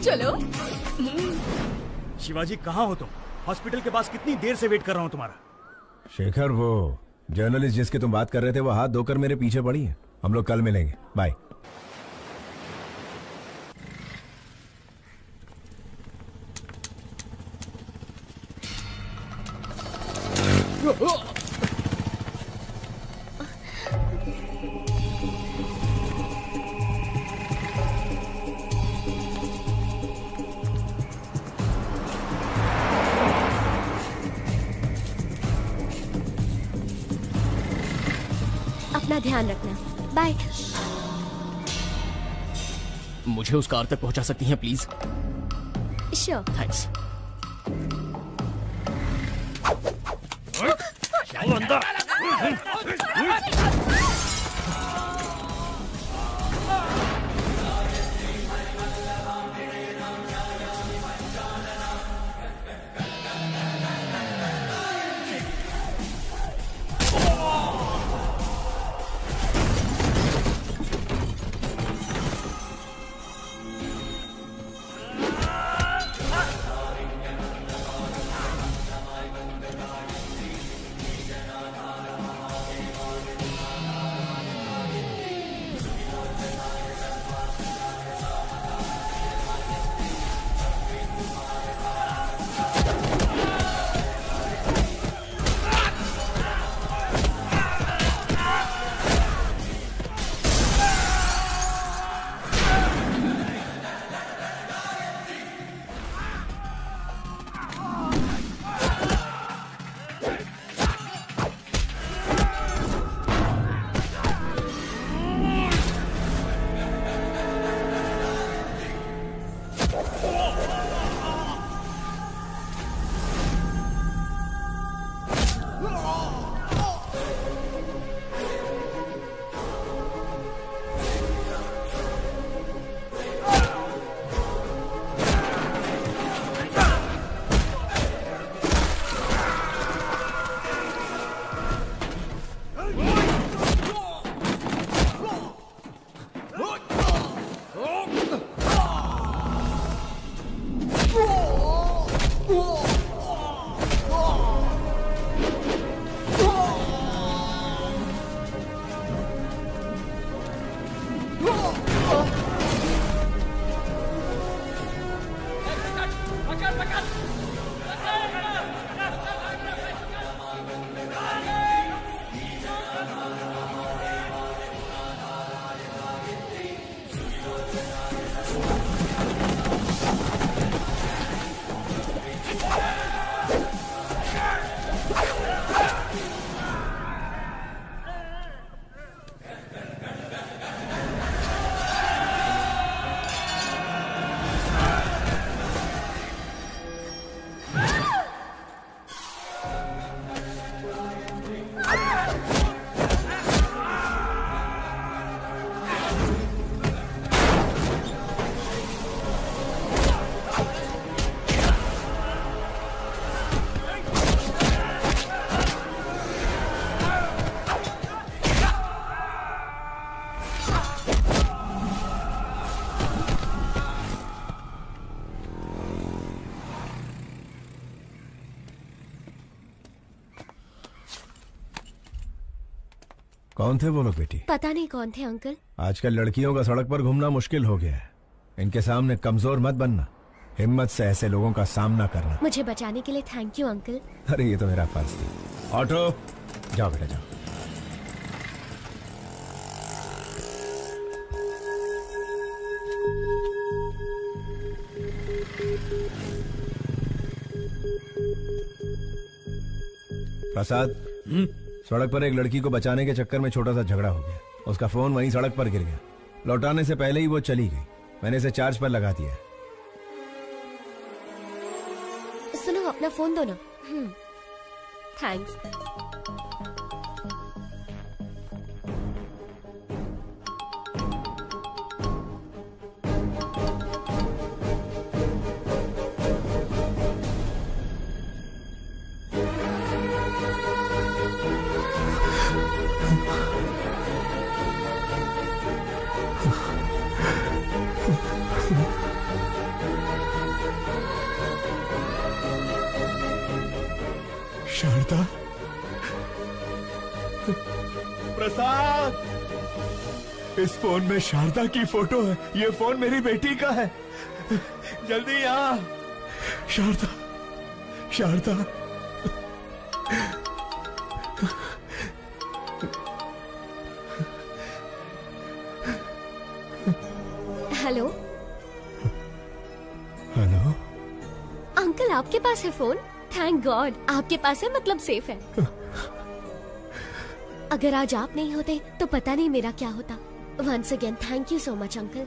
चलो। शिवाजी कहाँ हो तुम? हॉस्पिटल के पास कितनी देर से वेट कर रहा हूँ तुम्हारा। शेखर, वो जर्नलिस्ट जिसकी तुम बात कर रहे थे वो हाथ धोकर मेरे पीछे पड़ी है। हम लोग कल मिलेंगे। बाय। अपना ध्यान रखना। बाय। मुझे उस कार तक पहुंचा सकती हैं प्लीज? श्योर। थैंक्स। कौन थे वो लोग बेटी? पता नहीं कौन थे अंकल। आजकल लड़कियों का सड़क पर घूमना मुश्किल हो गया है। इनके सामने कमजोर मत बनना, हिम्मत से ऐसे लोगों का सामना करना। मुझे बचाने के लिए थैंक यू अंकल। अरे ये तो मेरा फर्ज था। ऑटो जाओ बेटा जाओ। प्रसाद, सड़क पर एक लड़की को बचाने के चक्कर में छोटा सा झगड़ा हो गया। उसका फोन वहीं सड़क पर गिर गया। लौटाने से पहले ही वो चली गई। मैंने इसे चार्ज पर लगा दिया। सुनो, अपना फोन दो ना। थैंक्स। शारदा, प्रसाद, इस फोन में शारदा की फोटो है। ये फोन मेरी बेटी का है। जल्दी आ। Sharda, Sharda. Hello. Hello uncle, आपके पास है फोन? थैंक गॉड, आपके पास है मतलब सेफ है। अगर आज आप नहीं होते तो पता नहीं मेरा क्या होता। Once again thank you so much uncle.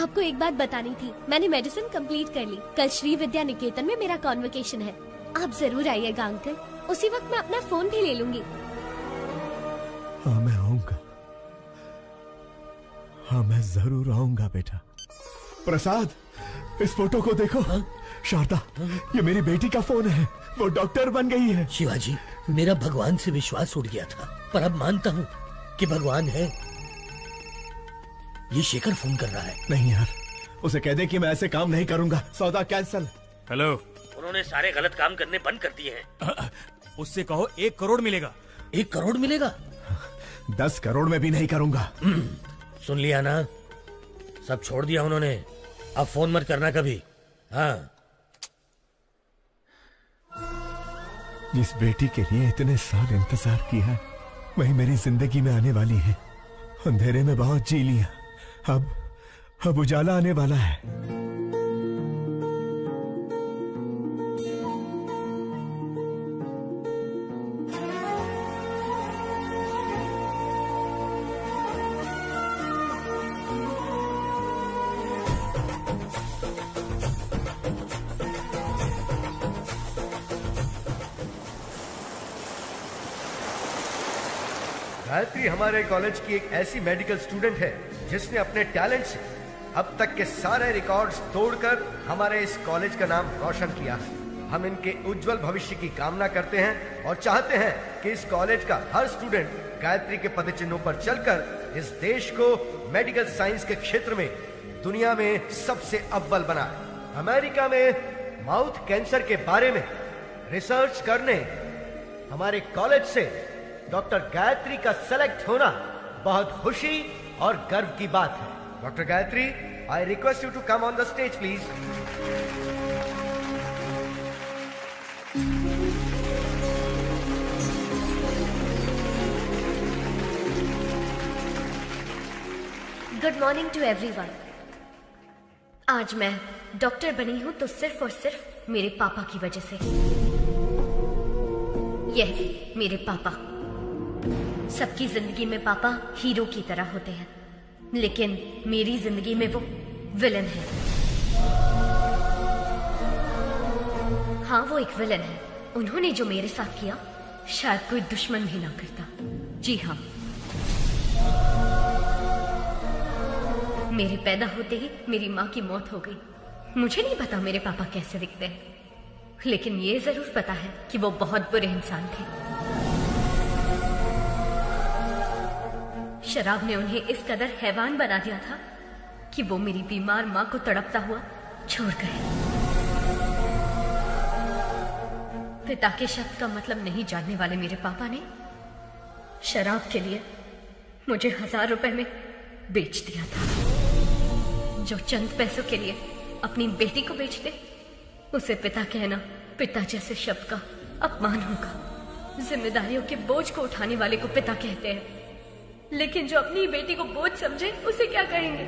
आपको एक बात बतानी थी, मैंने मेडिसिन कंप्लीट कर ली। कल श्री विद्या निकेतन में मेरा कॉन्वोकेशन है। आप जरूर आइएगा अंकल। उसी वक्त मैं अपना फोन भी ले लूंगी। हाँ मैं आऊंगा। हाँ मैं जरूर आऊंगा बेटा। प्रसाद, इस फोटो को देखो। शारदा, ये मेरी बेटी का फोन है। वो डॉक्टर बन गई है। शिवाजी, मेरा भगवान से विश्वास उठ गया था, पर अब मानता हूँ कि भगवान है। ये शेखर फोन कर रहा है। नहीं यार, उसे कह दे कि मैं ऐसे काम नहीं करूंगा। सौदा कैंसल। हेलो। उन्होंने सारे गलत काम करने बंद कर दिए हैं। उससे कहो 1 करोड़ मिलेगा। 1 करोड़ मिलेगा? 10 करोड़ में भी नहीं करूंगा। सुन लिया ना, सब छोड़ दिया उन्होंने। अब फोन मत करना कभी। हाँ। जिस बेटी के लिए इतने साल इंतजार किया, वही मेरी जिंदगी में आने वाली है। अंधेरे में बहुत जी लिया, अब उजाला आने वाला है। गायत्री हमारे कॉलेज की एक ऐसी मेडिकल स्टूडेंट है जिसने अपने टैलेंट से अब तक के सारे रिकॉर्ड्स तोड़कर हमारे इस कॉलेज का नाम रोशन किया है। हम इनके उज्जवल भविष्य की कामना करते हैं और चाहते हैं कि इस कॉलेज का हर स्टूडेंट गायत्री के पदचिन्हों पर चलकर इस देश को मेडिकल साइंस के क्षेत्र में दुनिया में सबसे अव्वल बनाए। अमेरिका में माउथ कैंसर के बारे में रिसर्च करने हमारे कॉलेज से डॉक्टर गायत्री का सेलेक्ट होना बहुत खुशी और गर्व की बात है। Doctor Gayatri, I request you to come on the stage please. Good morning to everyone. आज मैं डॉक्टर बनी हूं तो सिर्फ और सिर्फ मेरे पापा की वजह से। यह मेरे पापा। सबकी जिंदगी में पापा हीरो की तरह होते हैं, लेकिन मेरी जिंदगी में वो विलन है। हाँ, वो एक विलन है। उन्होंने जो मेरे साथ किया शायद कोई दुश्मन भी ना करता। जी हाँ, मेरे पैदा होते ही मेरी माँ की मौत हो गई। मुझे नहीं पता मेरे पापा कैसे दिखते हैं, लेकिन ये जरूर पता है कि वो बहुत बुरे इंसान थे। शराब ने उन्हें इस कदर हैवान बना दिया था कि वो मेरी बीमार माँ को तड़पता हुआ छोड़ गए। पिता के शब्द का मतलब नहीं जानने वाले मेरे पापा ने शराब के लिए मुझे 1000 रुपए में बेच दिया था। जो चंद पैसों के लिए अपनी बेटी को बेच दे उसे पिता कहना पिता जैसे शब्द का अपमान होगा। जिम्मेदारियों के बोझ को उठाने वाले को पिता कहते हैं, लेकिन जो अपनी बेटी को बोझ समझे उसे क्या कहेंगे?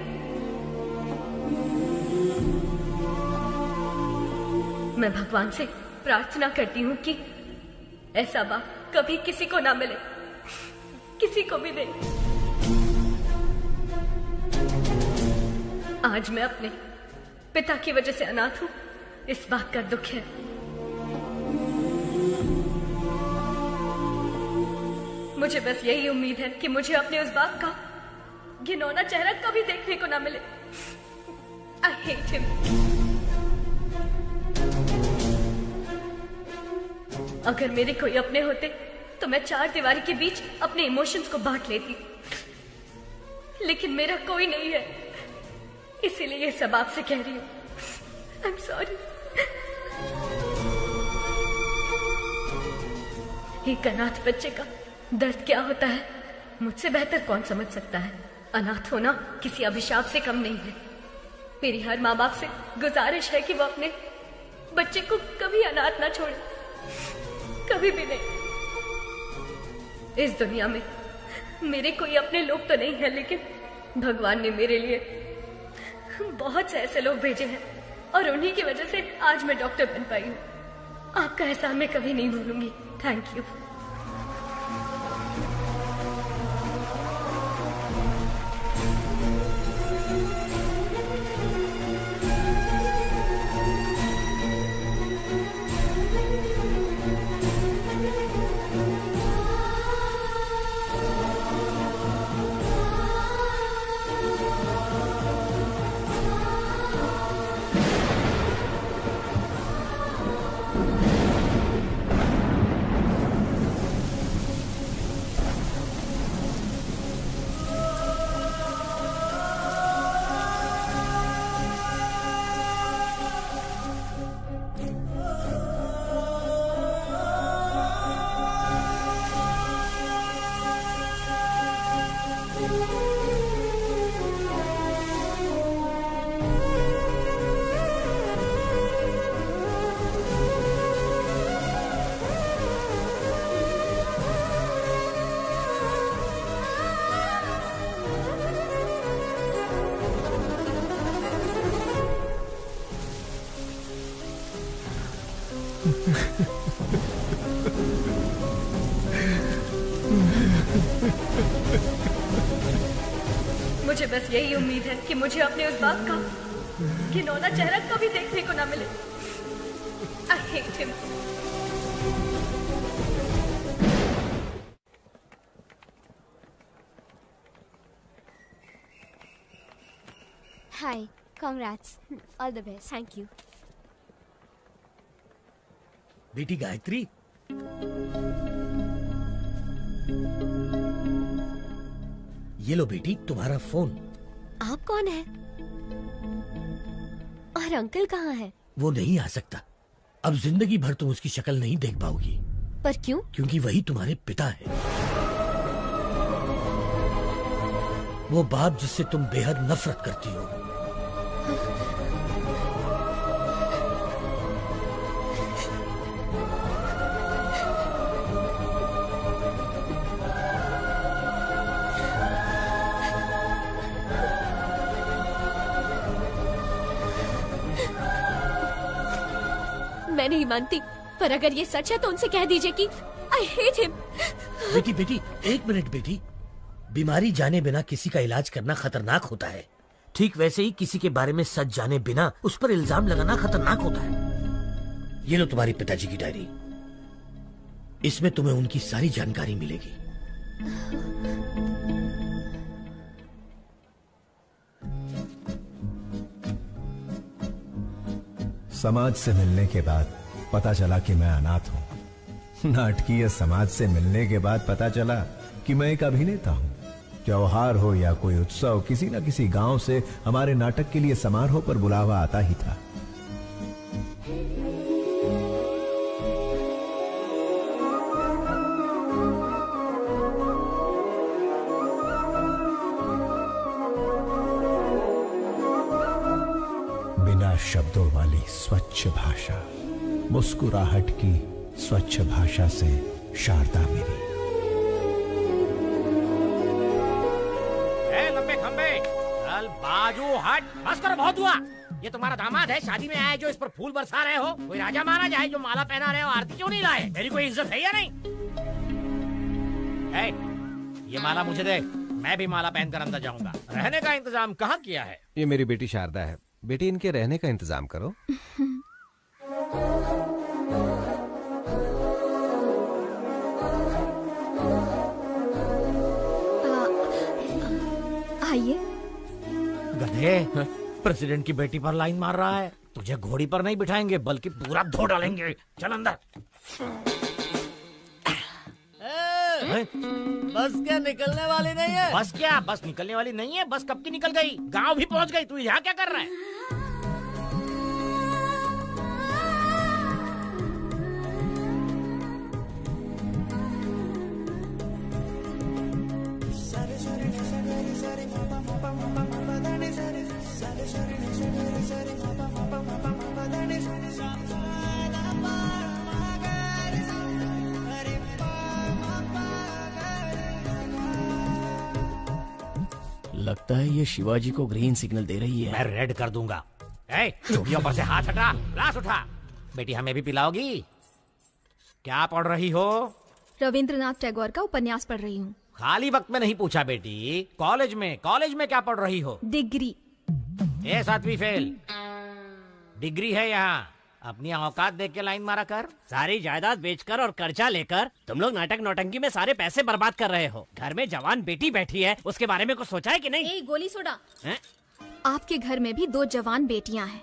मैं भगवान से प्रार्थना करती हूँ कि ऐसा बाप कभी किसी को ना मिले, किसी को भी नहीं। आज मैं अपने पिता की वजह से अनाथ हूँ, इस बात का दुख है। मुझे बस यही उम्मीद है कि मुझे अपने उस बाप का घिनौना चेहरा कभी देखने को ना मिले। I hate him। अगर मेरे कोई अपने होते तो मैं 4 दीवारी के बीच अपने इमोशंस को बांट लेती, लेकिन मेरा कोई नहीं है, इसीलिए ये सब आपसे कह रही हूँ। I'm sorry। एक अनाथ बच्चे का दर्द क्या होता है मुझसे बेहतर कौन समझ सकता है। अनाथ होना किसी अभिशाप से कम नहीं है। मेरी हर माँ बाप से गुजारिश है कि वो अपने बच्चे को कभी अनाथ ना छोड़े, कभी भी नहीं। इस दुनिया में मेरे कोई अपने लोग तो नहीं है, लेकिन भगवान ने मेरे लिए बहुत से ऐसे लोग भेजे हैं और उन्हीं की वजह से आज मैं डॉक्टर बन पाई हूँ। आपका एहसान मैं कभी नहीं भूलूंगी। Thank you. मुझे बस यही उम्मीद है कि मुझे अपने उस बाप का घिनौना चेहरा कभी देखने को ना मिले। I hate him। Hi, congrats. All the best. Thank you। बेटी गायत्री, ये लो बेटी तुम्हारा फोन। आप कौन है और अंकल कहाँ है? वो नहीं आ सकता। अब जिंदगी भर तुम उसकी शक्ल नहीं देख पाओगी। पर क्यों? क्योंकि वही तुम्हारे पिता है, वो बाप जिससे तुम बेहद नफरत करती हो। मैं नहीं मानती, पर अगर ये सच है तो उनसे कह दीजिए कि I hate him। बेटी बेटी एक मिनट बेटी, बीमारी जाने बिना किसी का इलाज करना खतरनाक होता है। ठीक वैसे ही किसी के बारे में सच जाने बिना उस पर इल्जाम लगाना खतरनाक होता है। ये लो तुम्हारी पिताजी की डायरी, इसमें तुम्हें उनकी सारी जानकारी मिलेगी। समाज से मिलने के बाद पता चला कि मैं अनाथ हूं। नाटकीय समाज से मिलने के बाद पता चला कि मैं एक अभिनेता हूं। त्योहार हो या कोई उत्सव, किसी न किसी गांव से हमारे नाटक के लिए समारोह पर बुलावा आता ही था। शब्दों वाली स्वच्छ भाषा, मुस्कुराहट की स्वच्छ भाषा से शारदा मेरी। लंबे खंबे चल बाजू हट, बस करो, बहुत हुआ। ये तुम्हारा दामाद है, शादी में आए जो इस पर फूल बरसा रहे हो? कोई राजा महाराजा है जो माला पहना रहे हो? आरती क्यों नहीं लाए? मेरी कोई इज्जत है या नहीं? ये माला मुझे दे, मैं भी माला पहनकर अंदर जाऊंगा। रहने का इंतजाम कहाँ किया है? ये मेरी बेटी शारदा है, बेटी इनके रहने का इंतजाम करो। आइए। गधे, प्रेसिडेंट की बेटी पर लाइन मार रहा है। तुझे घोड़ी पर नहीं बिठाएंगे बल्कि पूरा धो डालेंगे। चल अंदर। बस क्या निकलने वाली नहीं है? बस क्या? बस निकलने वाली नहीं है? बस कब की निकल गई, गांव भी पहुंच गई। तू यहाँ क्या कर रहा है? लगता है ये शिवाजी को ग्रीन सिग्नल दे रही है। मैं रेड कर दूंगा। चुड़ियों पर से हाथ हटा, ग्लास उठा। बेटी हमें भी पिलाओगी? क्या पढ़ रही हो? रविंद्रनाथ टैगोर का उपन्यास पढ़ रही हूँ। खाली वक्त में नहीं पूछा बेटी, कॉलेज में क्या पढ़ रही हो? डिग्री। 7वीं फेल। डिग्री है यहाँ। अपनी औकात देख के लाइन मारा कर। सारी जायदाद बेचकर और कर्जा लेकर तुम लोग नाटक नौटंकी में सारे पैसे बर्बाद कर रहे हो। घर में जवान बेटी बैठी है, उसके बारे में कुछ सोचा है कि नहीं? गोली सोडा। आपके घर में भी 2 जवान बेटियां हैं,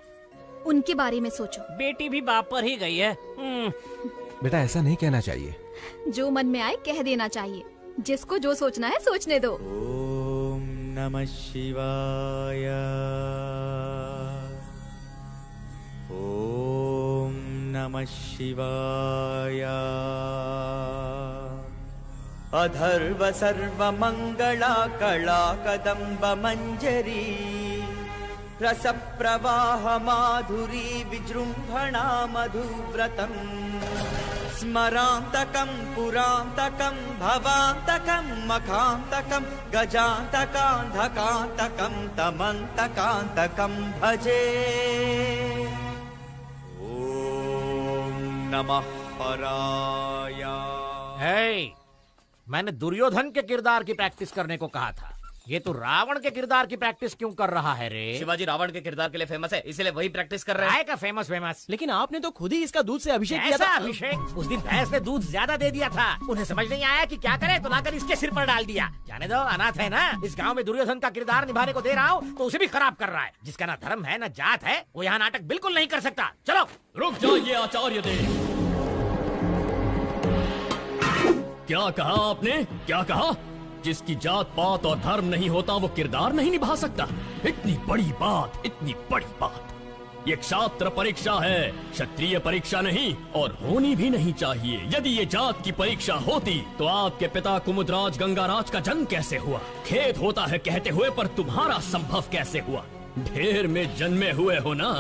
उनके बारे में सोचो। बेटी भी बाप पर ही गई है। बेटा ऐसा नहीं कहना चाहिए। जो मन में आए कह देना चाहिए। जिसको जो सोचना है सोचने दो। ओम नमः शिवाय। ओम नमः शिवाय। अधर्व सर्वमंगला कला कदम्ब मंजरी रस प्रवाह माधुरी विजृंभणा मधुव्रतम् स्मरांतकं पुरांतकं भवांतकं मखांतकं गजांतकांधकांतकं तमंतकांतकं भजे। ओम नमः पराय। मैंने दुर्योधन के किरदार की प्रैक्टिस करने को कहा था। ये तो रावण के किरदार की प्रैक्टिस क्यों कर रहा है रे? शिवाजी रावण के किरदार के लिए फेमस है, इसलिए वही प्रैक्टिस कर रहा है। का फेमस। लेकिन आपने तो खुद ही इसका दूध से अभिषेक किया था। अभिषेक? उस दिन भैंस ने दूध ज्यादा दे दिया था। उन्हें समझ नहीं आया कि क्या करे, तो लाकर इसके सिर पर डाल दिया। जाने दो, अनाथ है ना। इस गाँव में दुर्योधन का किरदार निभाने को दे रहा हूँ तो उसे भी खराब कर रहा है। जिसका ना धर्म है ना जात है, वो यहाँ नाटक बिल्कुल नहीं कर सकता। चलो। रुक जाइए आचार्य देव। क्या कहा आपने? क्या कहा? जिसकी जात पात और धर्म नहीं होता वो किरदार नहीं निभा सकता? इतनी बड़ी बात, इतनी बड़ी बात। ये क्षात्र परीक्षा है, क्षत्रिय परीक्षा नहीं, और होनी भी नहीं चाहिए। यदि ये जात की परीक्षा होती तो आपके पिता कुमुदराज गंगाराज का जन्म कैसे हुआ? खेद होता है कहते हुए, पर तुम्हारा संभव कैसे हुआ? ढेर में जन्मे हुए हो ना।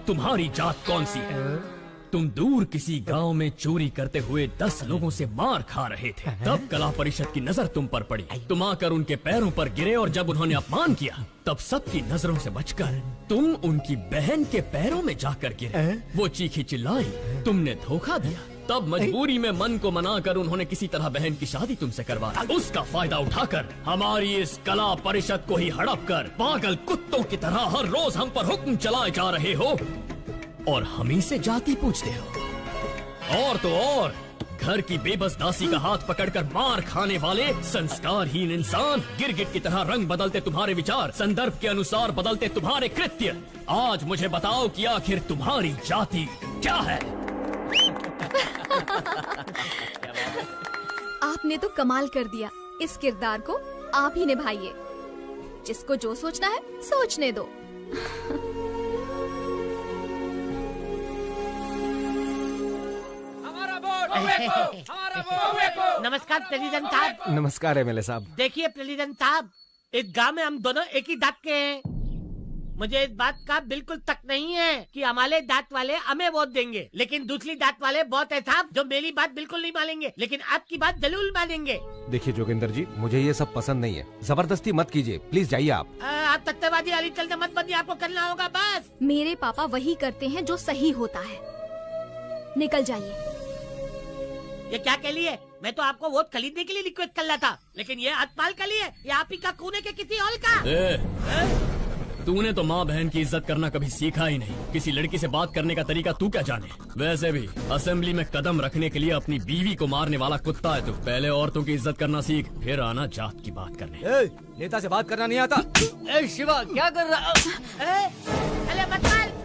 तुम्हारी जात कौन सी है? तुम दूर किसी गांव में चोरी करते हुए 10 लोगों से मार खा रहे थे। तब कला परिषद की नजर तुम पर पड़ी। तुम आकर उनके पैरों पर गिरे और जब उन्होंने अपमान किया तब सबकी नजरों से बचकर तुम उनकी बहन के पैरों में जाकर गिरे। वो चीखी चिल्लाई, तुमने धोखा दिया। तब मजबूरी में मन को मनाकर उन्होंने किसी तरह बहन की शादी तुमसे करवा दी। उसका फायदा उठाकर हमारी इस कला परिषद को ही हड़प कर पागल कुत्तों की तरह हर रोज हम पर हुक्म चलाए जा रहे हो और हमी से जाति पूछते हो। और तो और घर की बेबस दासी का हाथ पकड़कर मार खाने वाले संस्कारहीन इंसान, गिरगिट की तरह रंग बदलते तुम्हारे विचार, संदर्भ के अनुसार बदलते तुम्हारे कृत्य। आज मुझे बताओ कि आखिर तुम्हारी जाति क्या है? आपने तो कमाल कर दिया। इस किरदार को आप ही निभाइए। जिसको जो सोचना है सोचने दो। नमस्कार प्रेसिडेंट साहब। नमस्कार एमएलए साहब। देखिए प्रेसिडेंट साहब, एक गांव में हम दोनों एक ही दांत के हैं। मुझे इस बात का बिल्कुल तक नहीं है कि हमारे दांत वाले हमें वोट देंगे, लेकिन दूसरी दांत वाले बहुत है साहब जो मेरी बात बिल्कुल नहीं मानेंगे, लेकिन आपकी बात जरूर मानेंगे। देखिए जोगिंदर जी, मुझे ये सब पसंद नहीं है, जबरदस्ती मत कीजिए, प्लीज जाइए आप। आप सत्यवादी अली चलते मत बनिए, आपको करना होगा बस। मेरे पापा वही करते हैं जो सही होता है, निकल जाइए। ये क्या के लिए? मैं तो आपको वोट खरीदने के लिए रिक्वेस्ट कर रहा था, लेकिन ये हतपाल के लिए या आप ही का खूने के किसी और का? तूने तो माँ बहन की इज्जत करना कभी सीखा ही नहीं। किसी लड़की से बात करने का तरीका तू क्या जाने? वैसे भी असेंबली में कदम रखने के लिए अपनी बीवी को मारने वाला कुत्ता है तू। पहले औरतों की इज्जत करना सीख, फिर आना जात की बात करने। नेता से बात करना नहीं आता। शिवा क्या कर रहा? अरे मत मार।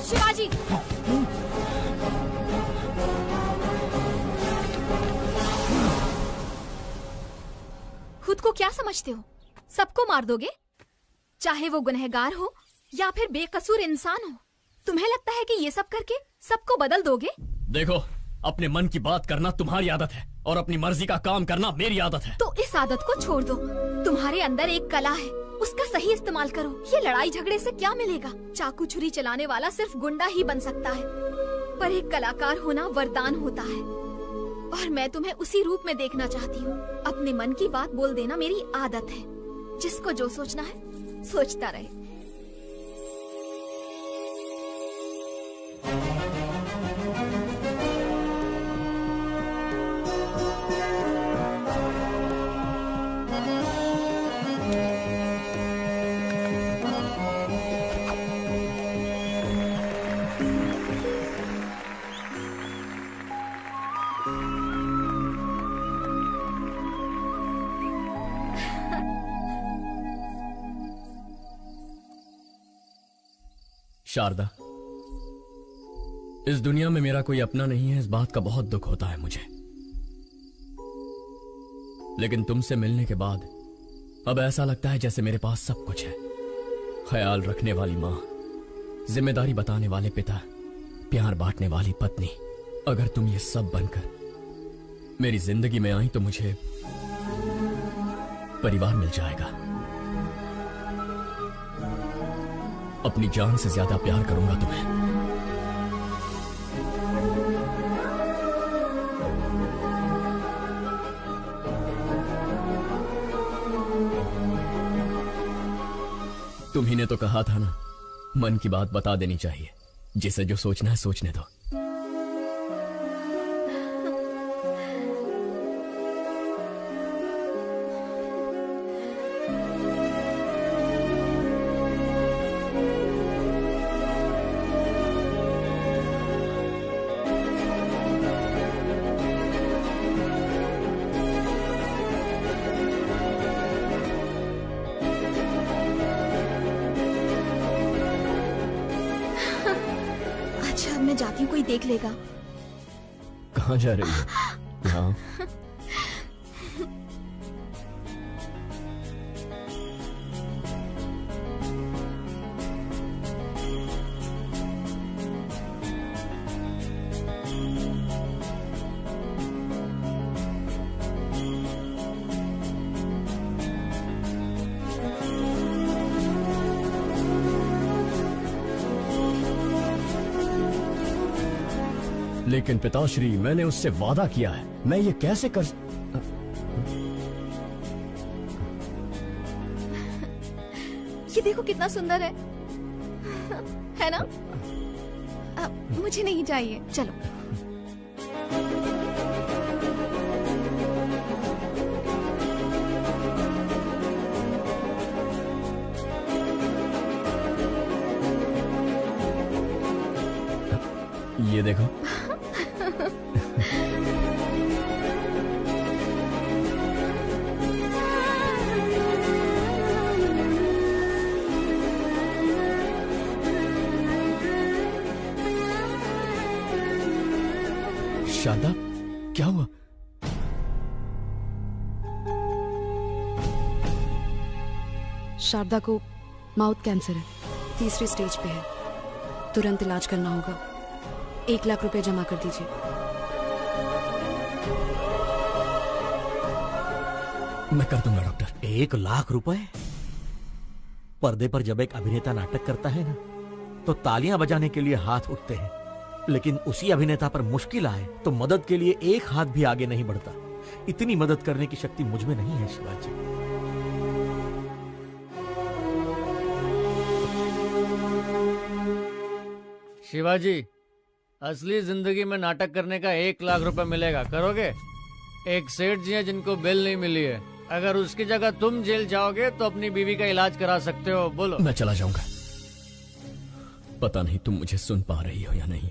शिवाजी, खुद को क्या समझते हो? सबको मार दोगे, चाहे वो गुनहगार हो या फिर बेकसूर इंसान हो। तुम्हें लगता है कि ये सब करके सबको बदल दोगे? देखो, अपने मन की बात करना तुम्हारी आदत है और अपनी मर्जी का काम करना मेरी आदत है। तो इस आदत को छोड़ दो। तुम्हारे अंदर एक कला है, उसका सही इस्तेमाल करो। ये लड़ाई झगड़े से क्या मिलेगा? चाकू छुरी चलाने वाला सिर्फ गुंडा ही बन सकता है, पर एक कलाकार होना वरदान होता है, और मैं तुम्हें उसी रूप में देखना चाहती हूँ। अपने मन की बात बोल देना मेरी आदत है। जिसको जो सोचना है सोचता रहे। शारदा, इस दुनिया में मेरा कोई अपना नहीं है, इस बात का बहुत दुख होता है मुझे। लेकिन तुमसे मिलने के बाद अब ऐसा लगता है जैसे मेरे पास सब कुछ है। ख्याल रखने वाली माँ, जिम्मेदारी बताने वाले पिता, प्यार बांटने वाली पत्नी। अगर तुम ये सब बनकर मेरी जिंदगी में आई तो मुझे परिवार मिल जाएगा। अपनी जान से ज्यादा प्यार करूंगा तुम्हें। तुम्ही ने तो कहा था ना, मन की बात बता देनी चाहिए। जिसे जो सोचना है सोचने दो। जाती हूँ, कोई देख लेगा। कहाँ जा रही है? यहाँ। लेकिन पिताश्री, मैंने उससे वादा किया है, मैं ये कैसे कर... ये देखो कितना सुंदर है ना? मुझे नहीं चाहिए, चलो। ये देखो। शारदा, क्या हुआ? शारदा को माउथ कैंसर है, 3री स्टेज पे है। तुरंत इलाज करना होगा। 1 लाख रुपए जमा कर दीजिए। मैं कर दूंगा डॉक्टर। 1 लाख रुपए? पर्दे पर जब एक अभिनेता नाटक करता है ना, तो तालियां बजाने के लिए हाथ उठते हैं, लेकिन उसी अभिनेता पर मुश्किल आए तो मदद के लिए एक हाथ भी आगे नहीं बढ़ता। इतनी मदद करने की शक्ति मुझ में नहीं है शिवाजी। शिवाजी, असली जिंदगी में नाटक करने का 1 लाख रुपए मिलेगा, करोगे? एक सेठ जी हैं जिनको बेल नहीं मिली है। अगर उसकी जगह तुम जेल जाओगे तो अपनी बीवी का इलाज करा सकते हो। बोलो। मैं चला जाऊंगा। पता नहीं तुम मुझे सुन पा रही हो या नहीं।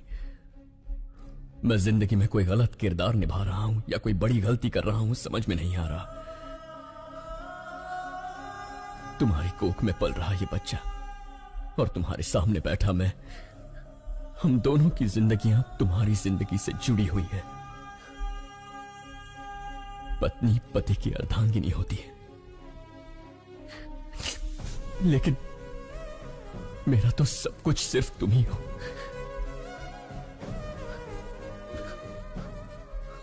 मैं जिंदगी में कोई गलत किरदार निभा रहा हूं या कोई बड़ी गलती कर रहा हूं, समझ में नहीं आ रहा। तुम्हारी कोख में पल रहा ये बच्चा और तुम्हारे सामने बैठा मैं, हम दोनों की जिंदगियां तुम्हारी जिंदगी से जुड़ी हुई है। पत्नी पति की अर्धांगिनी होती है, लेकिन मेरा तो सब कुछ सिर्फ तुम ही हो।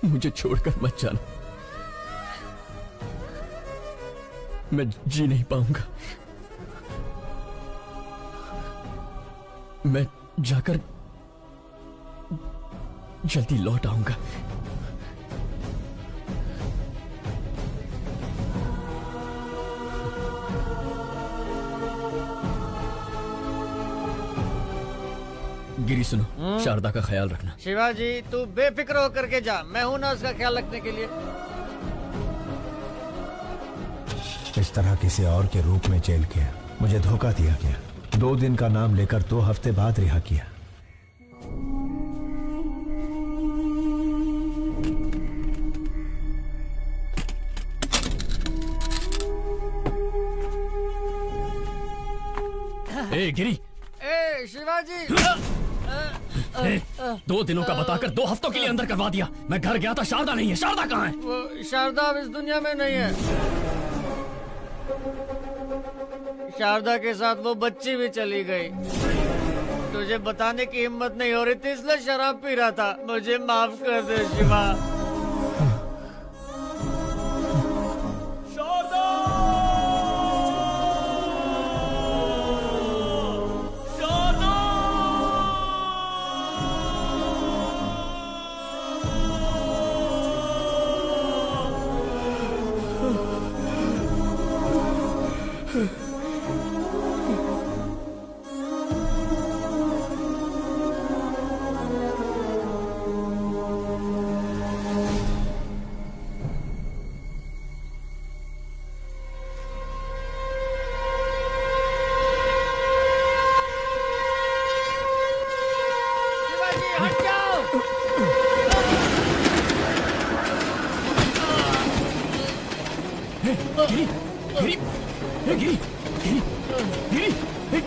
मुझे छोड़कर मत जाना, मैं जी नहीं पाऊंगा। मैं जाकर जल्दी लौट आऊंगा। गिरी सुनो, शारदा का ख्याल रखना। शिवाजी, तू बेफिक्र होकर के जा, मैं हूं ना उसका ख्याल रखने के लिए। इस तरह किसी और के रूप में जेल किया, मुझे धोखा दिया गया। 2 दिन का नाम लेकर 2 हफ्ते बाद रिहा किया। ए गिरी, ए शिवाजी, 2 दिनों का बताकर 2 हफ्तों के लिए अंदर करवा दिया। मैं घर गया था, शारदा नहीं है। शारदा कहाँ है? वो शारदा अब इस दुनिया में नहीं है। शारदा के साथ वो बच्ची भी चली गई। तुझे बताने की हिम्मत नहीं हो रही थी, इसलिए शराब पी रहा था। मुझे माफ कर दे शिवा।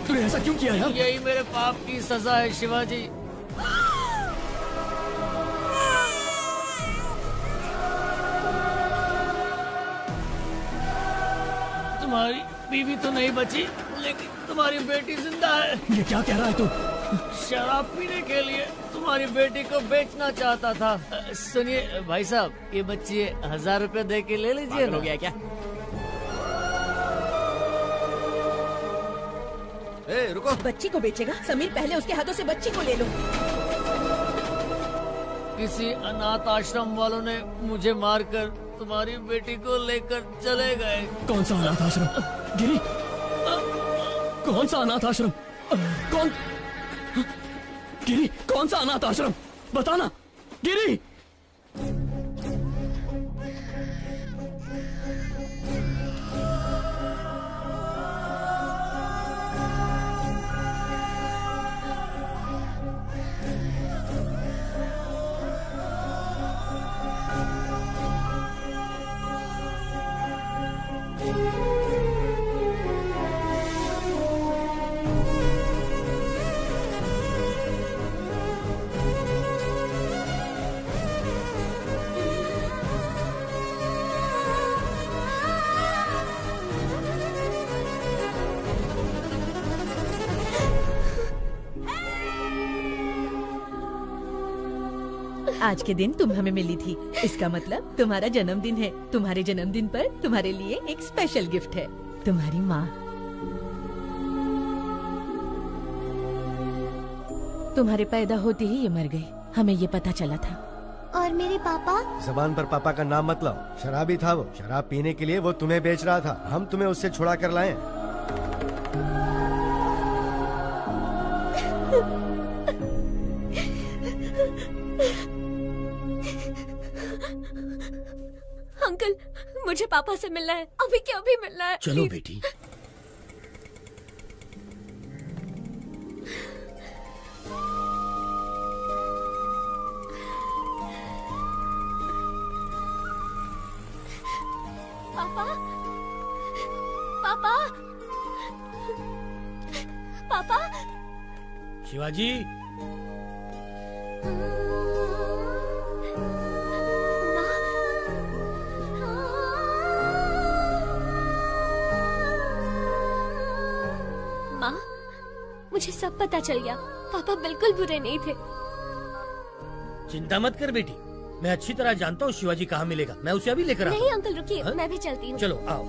तूने ऐसा क्यों किया यार? यही मेरे पाप की सजा है शिवाजी। तुम्हारी बीवी तो नहीं बची, लेकिन तुम्हारी बेटी जिंदा है। ये क्या कह रहा है तू? शराब पीने के लिए तुम्हारी बेटी को बेचना चाहता था। सुनिए भाई साहब, ये बच्ची 1000 रुपए दे के ले लीजिए। हो गया क्या? रुको। बच्ची को बेचेगा? समीर, पहले उसके हाथों से बच्ची को ले लो। किसी अनाथ आश्रम वालों ने मुझे मारकर तुम्हारी बेटी को लेकर चले गए। कौन सा अनाथ आश्रम? गिरी, कौन सा अनाथ आश्रम? कौन? गिरी, कौन सा अनाथ आश्रम? बताना गिरी। आज के दिन तुम हमें मिली थी, इसका मतलब तुम्हारा जन्मदिन है। तुम्हारे जन्मदिन पर तुम्हारे लिए एक स्पेशल गिफ्ट है, तुम्हारी माँ। तुम्हारे पैदा होते ही ये मर गई, हमें ये पता चला था। और मेरे पापा? जबान पर पापा का नाम मत लाओ, शराबी था वो। शराब पीने के लिए वो तुम्हें बेच रहा था, हम तुम्हें उससे छुड़ा कर लाए। अंकल, मुझे पापा से मिलना है, अभी के अभी मिलना है। चलो please। बेटी। पापा, पापा, पापा। शिवाजी, माँ, मुझे सब पता चल गया। पापा बिल्कुल बुरे नहीं थे। चिंता मत कर बेटी, मैं अच्छी तरह जानता हूँ शिवाजी कहाँ मिलेगा। मैं उसे अभी लेकर आता हूँ। नहीं अंकल रुकिए, मैं भी चलती हूँ। चलो आओ।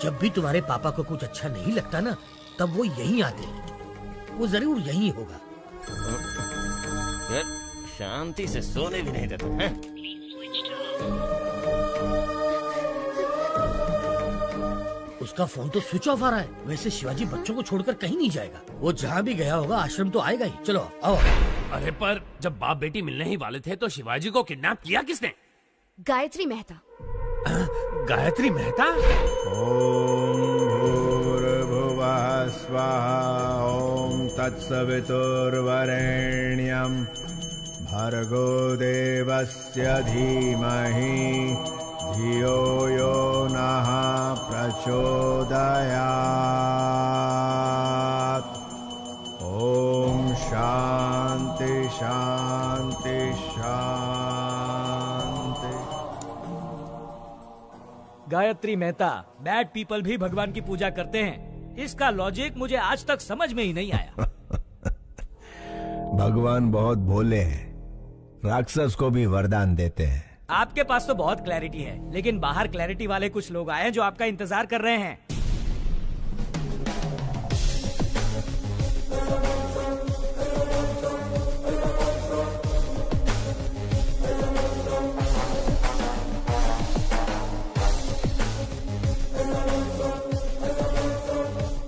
जब भी तुम्हारे पापा को कुछ अच्छा नहीं लगता ना, तब वो यहीं आते हैं। वो जरूर यहीं होगा। शांति से सोने भी नहीं देता है। उसका फोन तो स्विच ऑफ आ रहा है। वैसे शिवाजी बच्चों को छोड़कर कहीं नहीं जाएगा। वो जहाँ भी गया होगा आश्रम तो आएगा ही। चलो आओ। अरे पर जब बाप बेटी मिलने ही वाले थे तो शिवाजी को किडनैप किया किसने? गायत्री मेहता। गायत्री मेहता? ओम भूर्भुवः स्वाहा ओम तत्सवितुर्वरेण्यं भर्गो देवस्य धीमहि धियो यो नः प्रचोदयात्। ओम शांति शांति शांति। गायत्री मेहता, बैड पीपल भी भगवान की पूजा करते हैं। इसका लॉजिक मुझे आज तक समझ में ही नहीं आया। भगवान बहुत भोले हैं, राक्षस को भी वरदान देते हैं। आपके पास तो बहुत क्लैरिटी है, लेकिन बाहर क्लैरिटी वाले कुछ लोग आए हैं जो आपका इंतजार कर रहे हैं।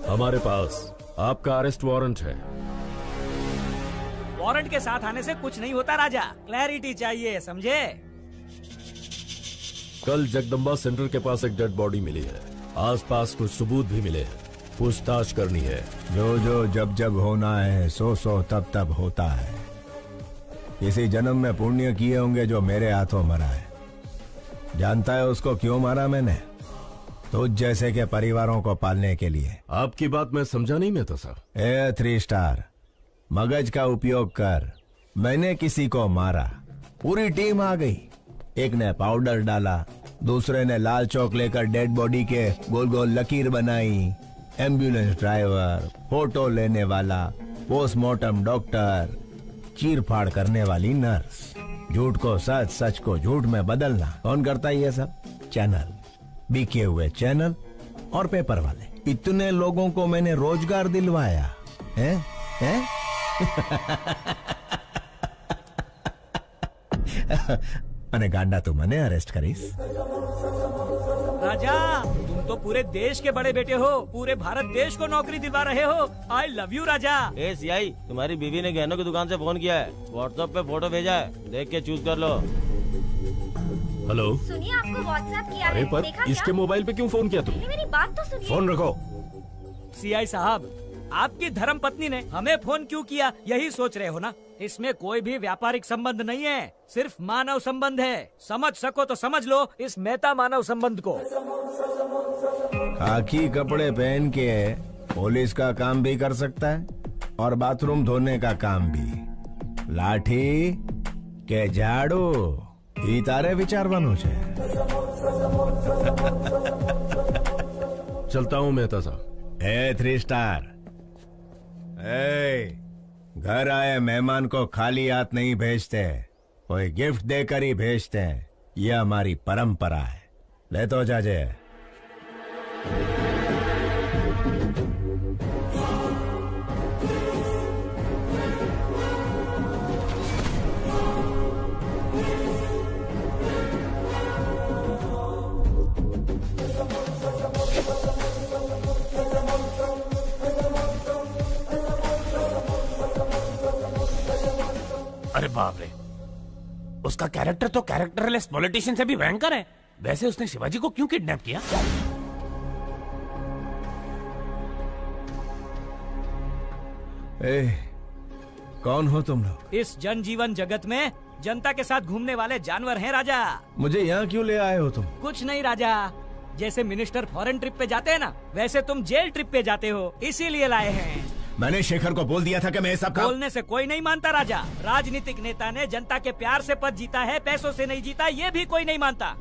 हमारे पास आपका अरेस्ट वारंट है। वारंट के साथ आने से कुछ नहीं होता राजा, क्लैरिटी चाहिए, समझे? कल जगदम्बा सेंटर के पास एक डेड बॉडी मिली है। आसपास कुछ सबूत भी मिले हैं, पूछताछ करनी है। जो जो जब जब होना है, सो सो तब तब होता है। किसी जन्म में पुण्य किए होंगे जो मेरे हाथों मरा है। जानता है उसको क्यों मारा मैंने? तुझ जैसे के परिवारों को पालने के लिए। आपकी बात मैं समझा नहीं मैं तो सर। 3 स्टार मगज का उपयोग कर। मैंने किसी को मारा, पूरी टीम आ गई। एक ने पाउडर डाला, दूसरे ने लाल चौक लेकर डेड बॉडी के गोल गोल लकीर बनाई। एम्बुलेंस ड्राइवर, फोटो लेने वाला, पोस्टमार्टम डॉक्टर, चीर फाड़ करने वाली नर्स। झूठ को सच, सच को झूठ में बदलना कौन करता है ये सब? चैनल, बिके हुए चैनल और पेपर वाले। इतने लोगों को मैंने रोजगार दिलवाया है? અને ગાંડા તું મને અરેસ્ટ કરીશ? राजा, तुम तो पूरे देश के बड़े बेटे हो, पूरे भारत देश को नौकरी दिलवा रहे हो। आई love you Raja. A CI, तुम्हारी बीवी ने गहनों की दुकान से फोन किया है, व्हाट्सएप पे फोटो भेजा है, देख के चूज कर लो। हेलो, सुनिए, आपको व्हाट्सएप किया अरे है, पर देखा इसके क्या? मोबाइल पे क्यों फोन किया तुमने? मेरी बात तो सुनिए। फोन रखो। सीआई साहब, आपकी धर्म पत्नी ने हमें फोन क्यों किया, यही सोच रहे हो ना? इसमें कोई भी व्यापारिक संबंध नहीं है, सिर्फ मानव संबंध है। समझ सको तो समझ लो इस मेहता मानव संबंध को। खाकी कपड़े पहन के पुलिस का काम भी कर सकता है और बाथरूम धोने का काम भी। लाठी के झाड़ू ई तारे विचारવાનું છે। चलता हूँ मेहता साहब। ए 3 स्टार, घर आए मेहमान को खाली हाथ नहीं भेजते, कोई गिफ्ट देकर ही भेजते हैं। यह हमारी परंपरा है। ले तो जाजे। अरे बाप रे, उसका कैरेक्टर तो कैरेक्टरलेस पॉलिटिशियन से भी भयंकर है। वैसे उसने शिवाजी को क्यों किडनैप किया? कौन हो तुम लोग? इस जनजीवन जगत में जनता के साथ घूमने वाले जानवर हैं राजा। मुझे यहाँ क्यों ले आए हो तुम? कुछ नहीं राजा, जैसे मिनिस्टर फॉरेन ट्रिप पे जाते हैं ना, वैसे तुम जेल ट्रिप पे जाते हो, इसीलिए लाए हैं। मैंने शेखर को बोल दिया था कि मैं सब काम... बोलने से कोई नहीं मानता राजा। राजनीतिक नेता ने जनता के प्यार से पद जीता है, पैसों से नहीं जीता, ये भी कोई नहीं मानता।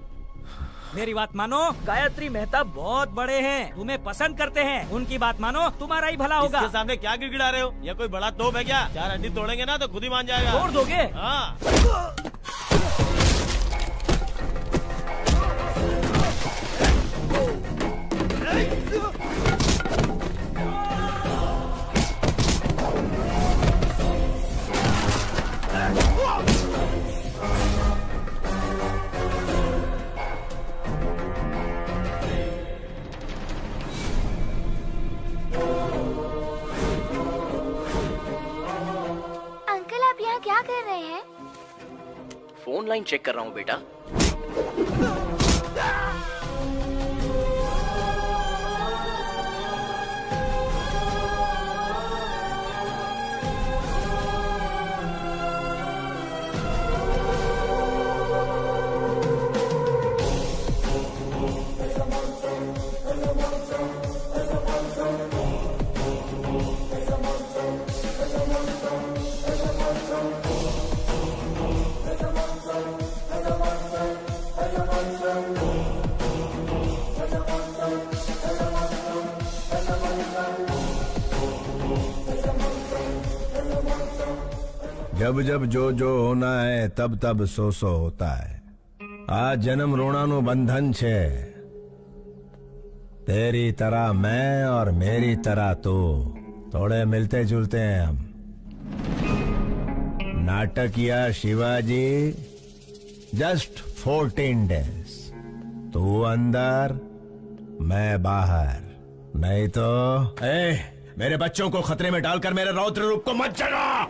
मेरी बात मानो, गायत्री मेहता बहुत बड़े हैं, तुम्हें पसंद करते हैं, उनकी बात मानो, तुम्हारा ही भला होगा। इसके सामने क्या गिड़गिड़ा रहे हो? ये कोई बड़ा तोप है क्या? 4 हड्डी तोड़ेंगे ना तो खुद ही मान जाएगा। तोड़ दोगे? हाँ। क्या कर रहे हैं? फोन लाइन चेक कर रहा हूँ बेटा। जब जब जो जो होना है तब तब सो सो होता है। आज जन्म रोणानु बंधन छे। तेरी तरह मैं और मेरी तरह तू, थोड़े मिलते जुलते हैं हम। नाटकिया शिवाजी जस्ट 14 डेज, तू अंदर मैं बाहर। नहीं तो मेरे बच्चों को खतरे में डालकर मेरे रौद्र रूप को मत जगा।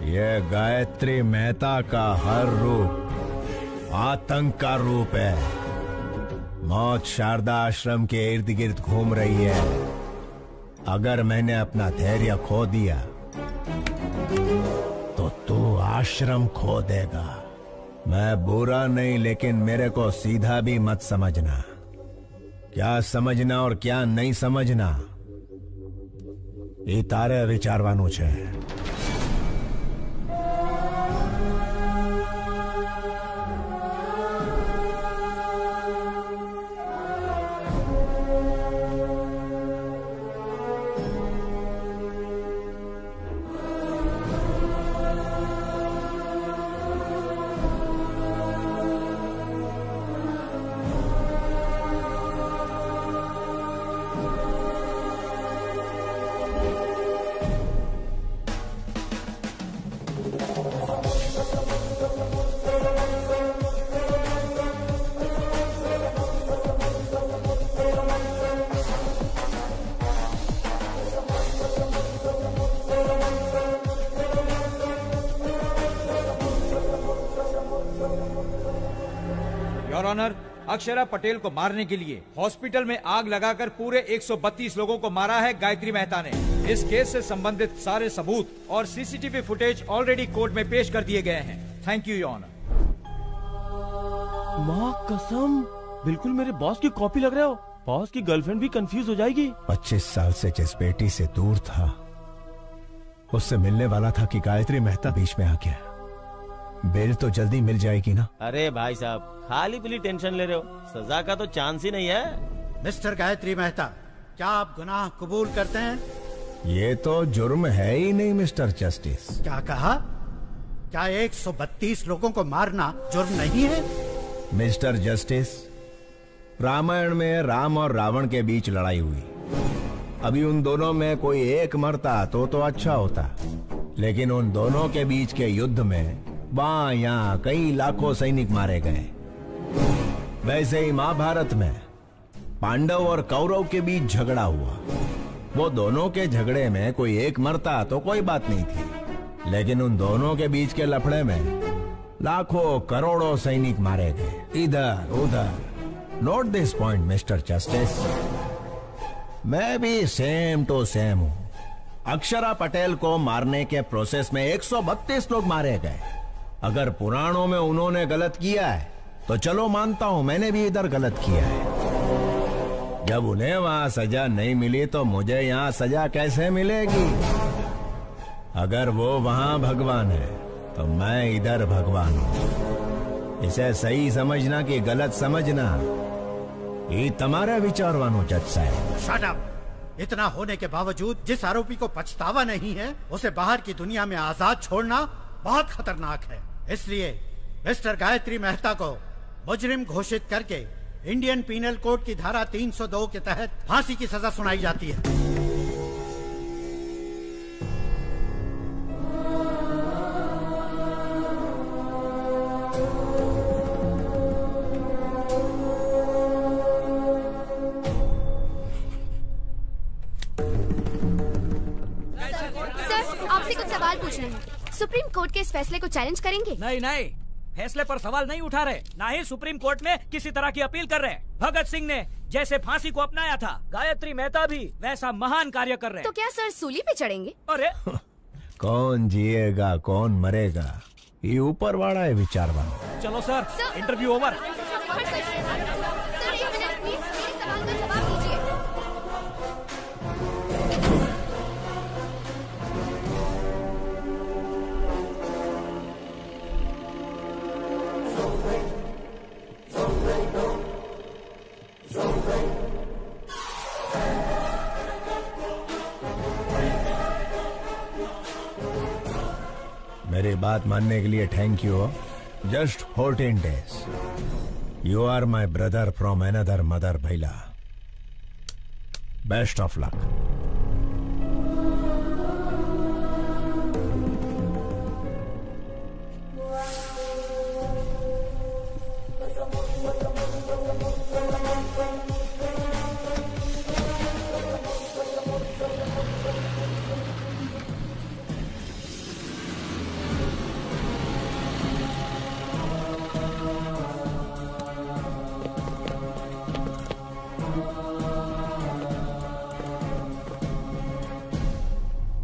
ये गायत्री मेहता का हर रूप आतंक का रूप है। मौत शारदा आश्रम के इर्द गिर्द घूम रही है। अगर मैंने अपना धैर्य खो दिया तो तू आश्रम खो देगा। मैं बुरा नहीं, लेकिन मेरे को सीधा भी मत समझना। क्या समझना और क्या नहीं समझना ये तारे विचारવાનું છે। योर ऑनर, अक्षरा पटेल को मारने के लिए हॉस्पिटल में आग लगाकर पूरे 132 लोगों को मारा है गायत्री मेहता ने। इस केस से संबंधित सारे सबूत और सीसीटीवी फुटेज ऑलरेडी कोर्ट में पेश कर दिए गए हैं। Thank you your honour. माँ कसम, बिल्कुल मेरे बॉस की कॉपी लग रहे हो। बॉस की गर्लफ्रेंड भी कंफ्यूज हो जाएगी। 25 साल से जिस बेटी से दूर था, उससे मिलने वाला था कि गायत्री मेहता बीच में आ गया। बेल तो जल्दी मिल जाएगी ना? अरे भाई साहब, खाली पीली टेंशन ले रहे हो, सजा का तो चांस ही नहीं है। मिस्टर गायत्री मेहता, क्या आप गुनाह कबूल करते हैं? ये तो जुर्म है ही नहीं मिस्टर जस्टिस। क्या कहा? क्या 132 लोगों को मारना जुर्म नहीं है? मिस्टर जस्टिस, रामायण में राम और रावण के बीच लड़ाई हुई। अभी उन दोनों में कोई एक मरता तो अच्छा होता, लेकिन उन दोनों के बीच के युद्ध में बायां कई लाखों सैनिक मारे गए। वैसे ही महाभारत में पांडव और कौरव के बीच झगड़ा हुआ। वो दोनों के झगड़े में कोई एक मरता तो कोई बात नहीं थी, लेकिन उन दोनों के बीच के लफड़े में लाखों करोड़ों सैनिक मारे गए, इधर उधर। Note this point mister justice, मैं भी सेम टू सेम हूं। अक्षरा पटेल को मारने के प्रोसेस में 132 लोग मारे गए। अगर पुराणों में उन्होंने गलत किया है तो चलो मानता हूं मैंने भी इधर गलत किया है। जब उन्हें वहां सजा नहीं मिली तो मुझे यहां सजा कैसे मिलेगी? अगर वो वहां भगवान है तो मैं इधर भगवान हूं। इसे सही समझना कि गलत समझना ये तुम्हारा विचारवानो जज साहब। Shut up! इतना होने के बावजूद जिस आरोपी को पछतावा नहीं है, उसे बाहर की दुनिया में आजाद छोड़ना बहुत खतरनाक है। इसलिए मिस्टर गायत्री मेहता को मुजरिम घोषित करके इंडियन पीनल कोड की धारा 302 के तहत फांसी की सजा सुनाई जाती है। सर, आपसे कुछ सवाल पूछने हैं। सुप्रीम कोर्ट के इस फैसले को चैलेंज करेंगे? नहीं नहीं, फैसले पर सवाल नहीं उठा रहे, ना ही सुप्रीम कोर्ट में किसी तरह की अपील कर रहे। भगत सिंह ने जैसे फांसी को अपनाया था, गायत्री मेहता भी वैसा महान कार्य कर रहे। तो क्या सर सूली पे चढ़ेंगे? अरे कौन जिएगा कौन मरेगा ये ऊपर वाला है विचारवान। चलो सर, इंटरव्यू ओवर। मेरी बात मानने के लिए thank you. Just 14 days। You are my brother from another mother भैला। Best of luck.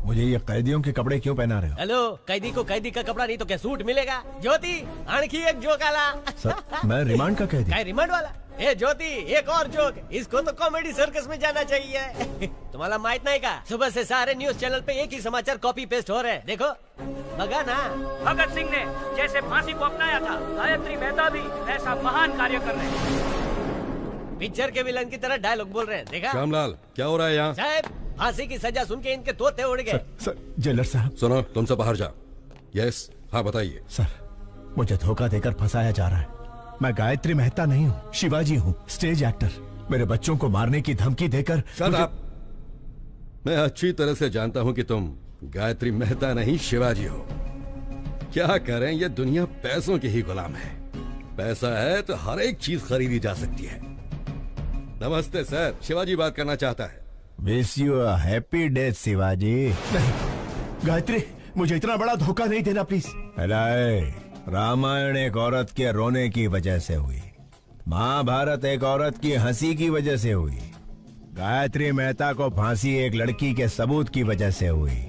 मुझे ये कैदियों के कपड़े क्यों पहना रहे हो? हेलो, कैदी को कैदी का कपड़ा नहीं तो क्या सूट मिलेगा? ज्योति, आणखी एक जोक आला। सर, मैं रिमांड का कैदी। काय रिमांड वाला? ए ज्योति, एक और जोक। इसको तो कॉमेडी सर्कस में जाना चाहिए। तुम्हाला माहित नहीं का? सुबह से सारे न्यूज चैनल पे एक ही समाचार कॉपी पेस्ट हो रहे हैं। देखो, बगा ना। भगत सिंह ने जैसे फांसी को अपनाया था, गायत्री मेहता भी वैसा महान कार्य कर रहे। पिक्चर के विलन की तरह डायलॉग बोल रहे हैं। देखा? श्यामलाल, क्या हो रहा है यहाँ? साहब, फांसी की सजा सुन के इनके तोते उड़ गए। सर, जेलर साहब। सुनो, तुम सब बाहर जाओ। यस, हाँ बताइए। सर, मुझे धोखा देकर फंसाया जा रहा है। मैं गायत्री मेहता नहीं हूँ, शिवाजी हूँ, स्टेज एक्टर। मेरे बच्चों को मारने की धमकी देकर मैं अच्छी तरह से जानता हूँ कि तुम गायत्री मेहता नहीं शिवाजी हो। क्या करें, ये दुनिया पैसों की ही गुलाम है। पैसा है तो हर एक चीज खरीदी जा सकती है। नमस्ते सर, शिवाजी बात करना चाहता है। Wish you a happy death Shivaji. नहीं, गायत्री, मुझे इतना बड़ा धोखा नहीं देना प्लीज। रामायण एक औरत के रोने की वजह से हुई, महाभारत एक औरत की हंसी की वजह से हुई, गायत्री मेहता को फांसी एक लड़की के सबूत की वजह से हुई।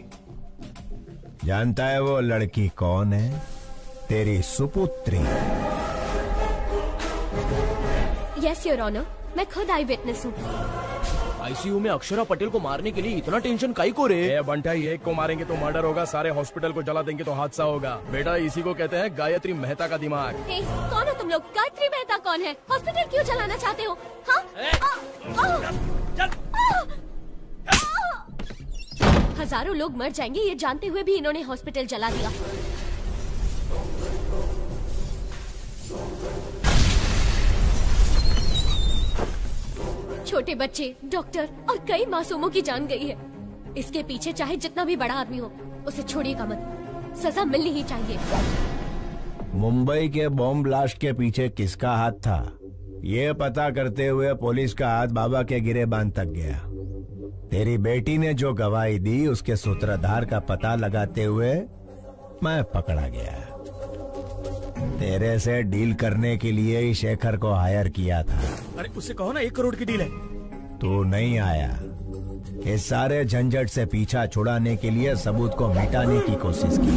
जानता है वो लड़की कौन है? तेरी सुपुत्री। यस योर ऑनर, मैं खुद आई विटनेस हूँ। आईसीयू में अक्षरा पटेल को मारने के लिए इतना टेंशन काई को रे? बंटा, एक को मारेंगे तो मर्डर होगा, सारे हॉस्पिटल को जला देंगे तो हादसा होगा। बेटा इसी को कहते हैं गायत्री मेहता का दिमाग। कौन हो तुम लोग? गायत्री मेहता कौन है? हॉस्पिटल क्यों चलाना चाहते हो? हाँ? हजारों लोग मर जाएंगे ये जानते हुए भी इन्होंने हॉस्पिटल जला दिया। छोटे बच्चे, डॉक्टर और कई मासूमों की जान गई है। इसके पीछे चाहे जितना भी बड़ा आदमी हो, उसे छोड़िएगा मत। सजा मिलनी ही चाहिए। मुंबई के बॉम्ब ब्लास्ट के पीछे किसका हाथ था, ये पता करते हुए पुलिस का हाथ बाबा के गिरेबान तक गया। तेरी बेटी ने जो गवाही दी उसके सूत्रधार का पता लगाते हुए मैं पकड़ा गया। तेरे से डील करने के लिए ही शेखर को हायर किया था। अरे उससे कहो ना 1 करोड़ की डील है। तू नहीं आया। इस सारे झंझट से पीछा छुड़ाने के लिए सबूत को मिटाने की कोशिश की,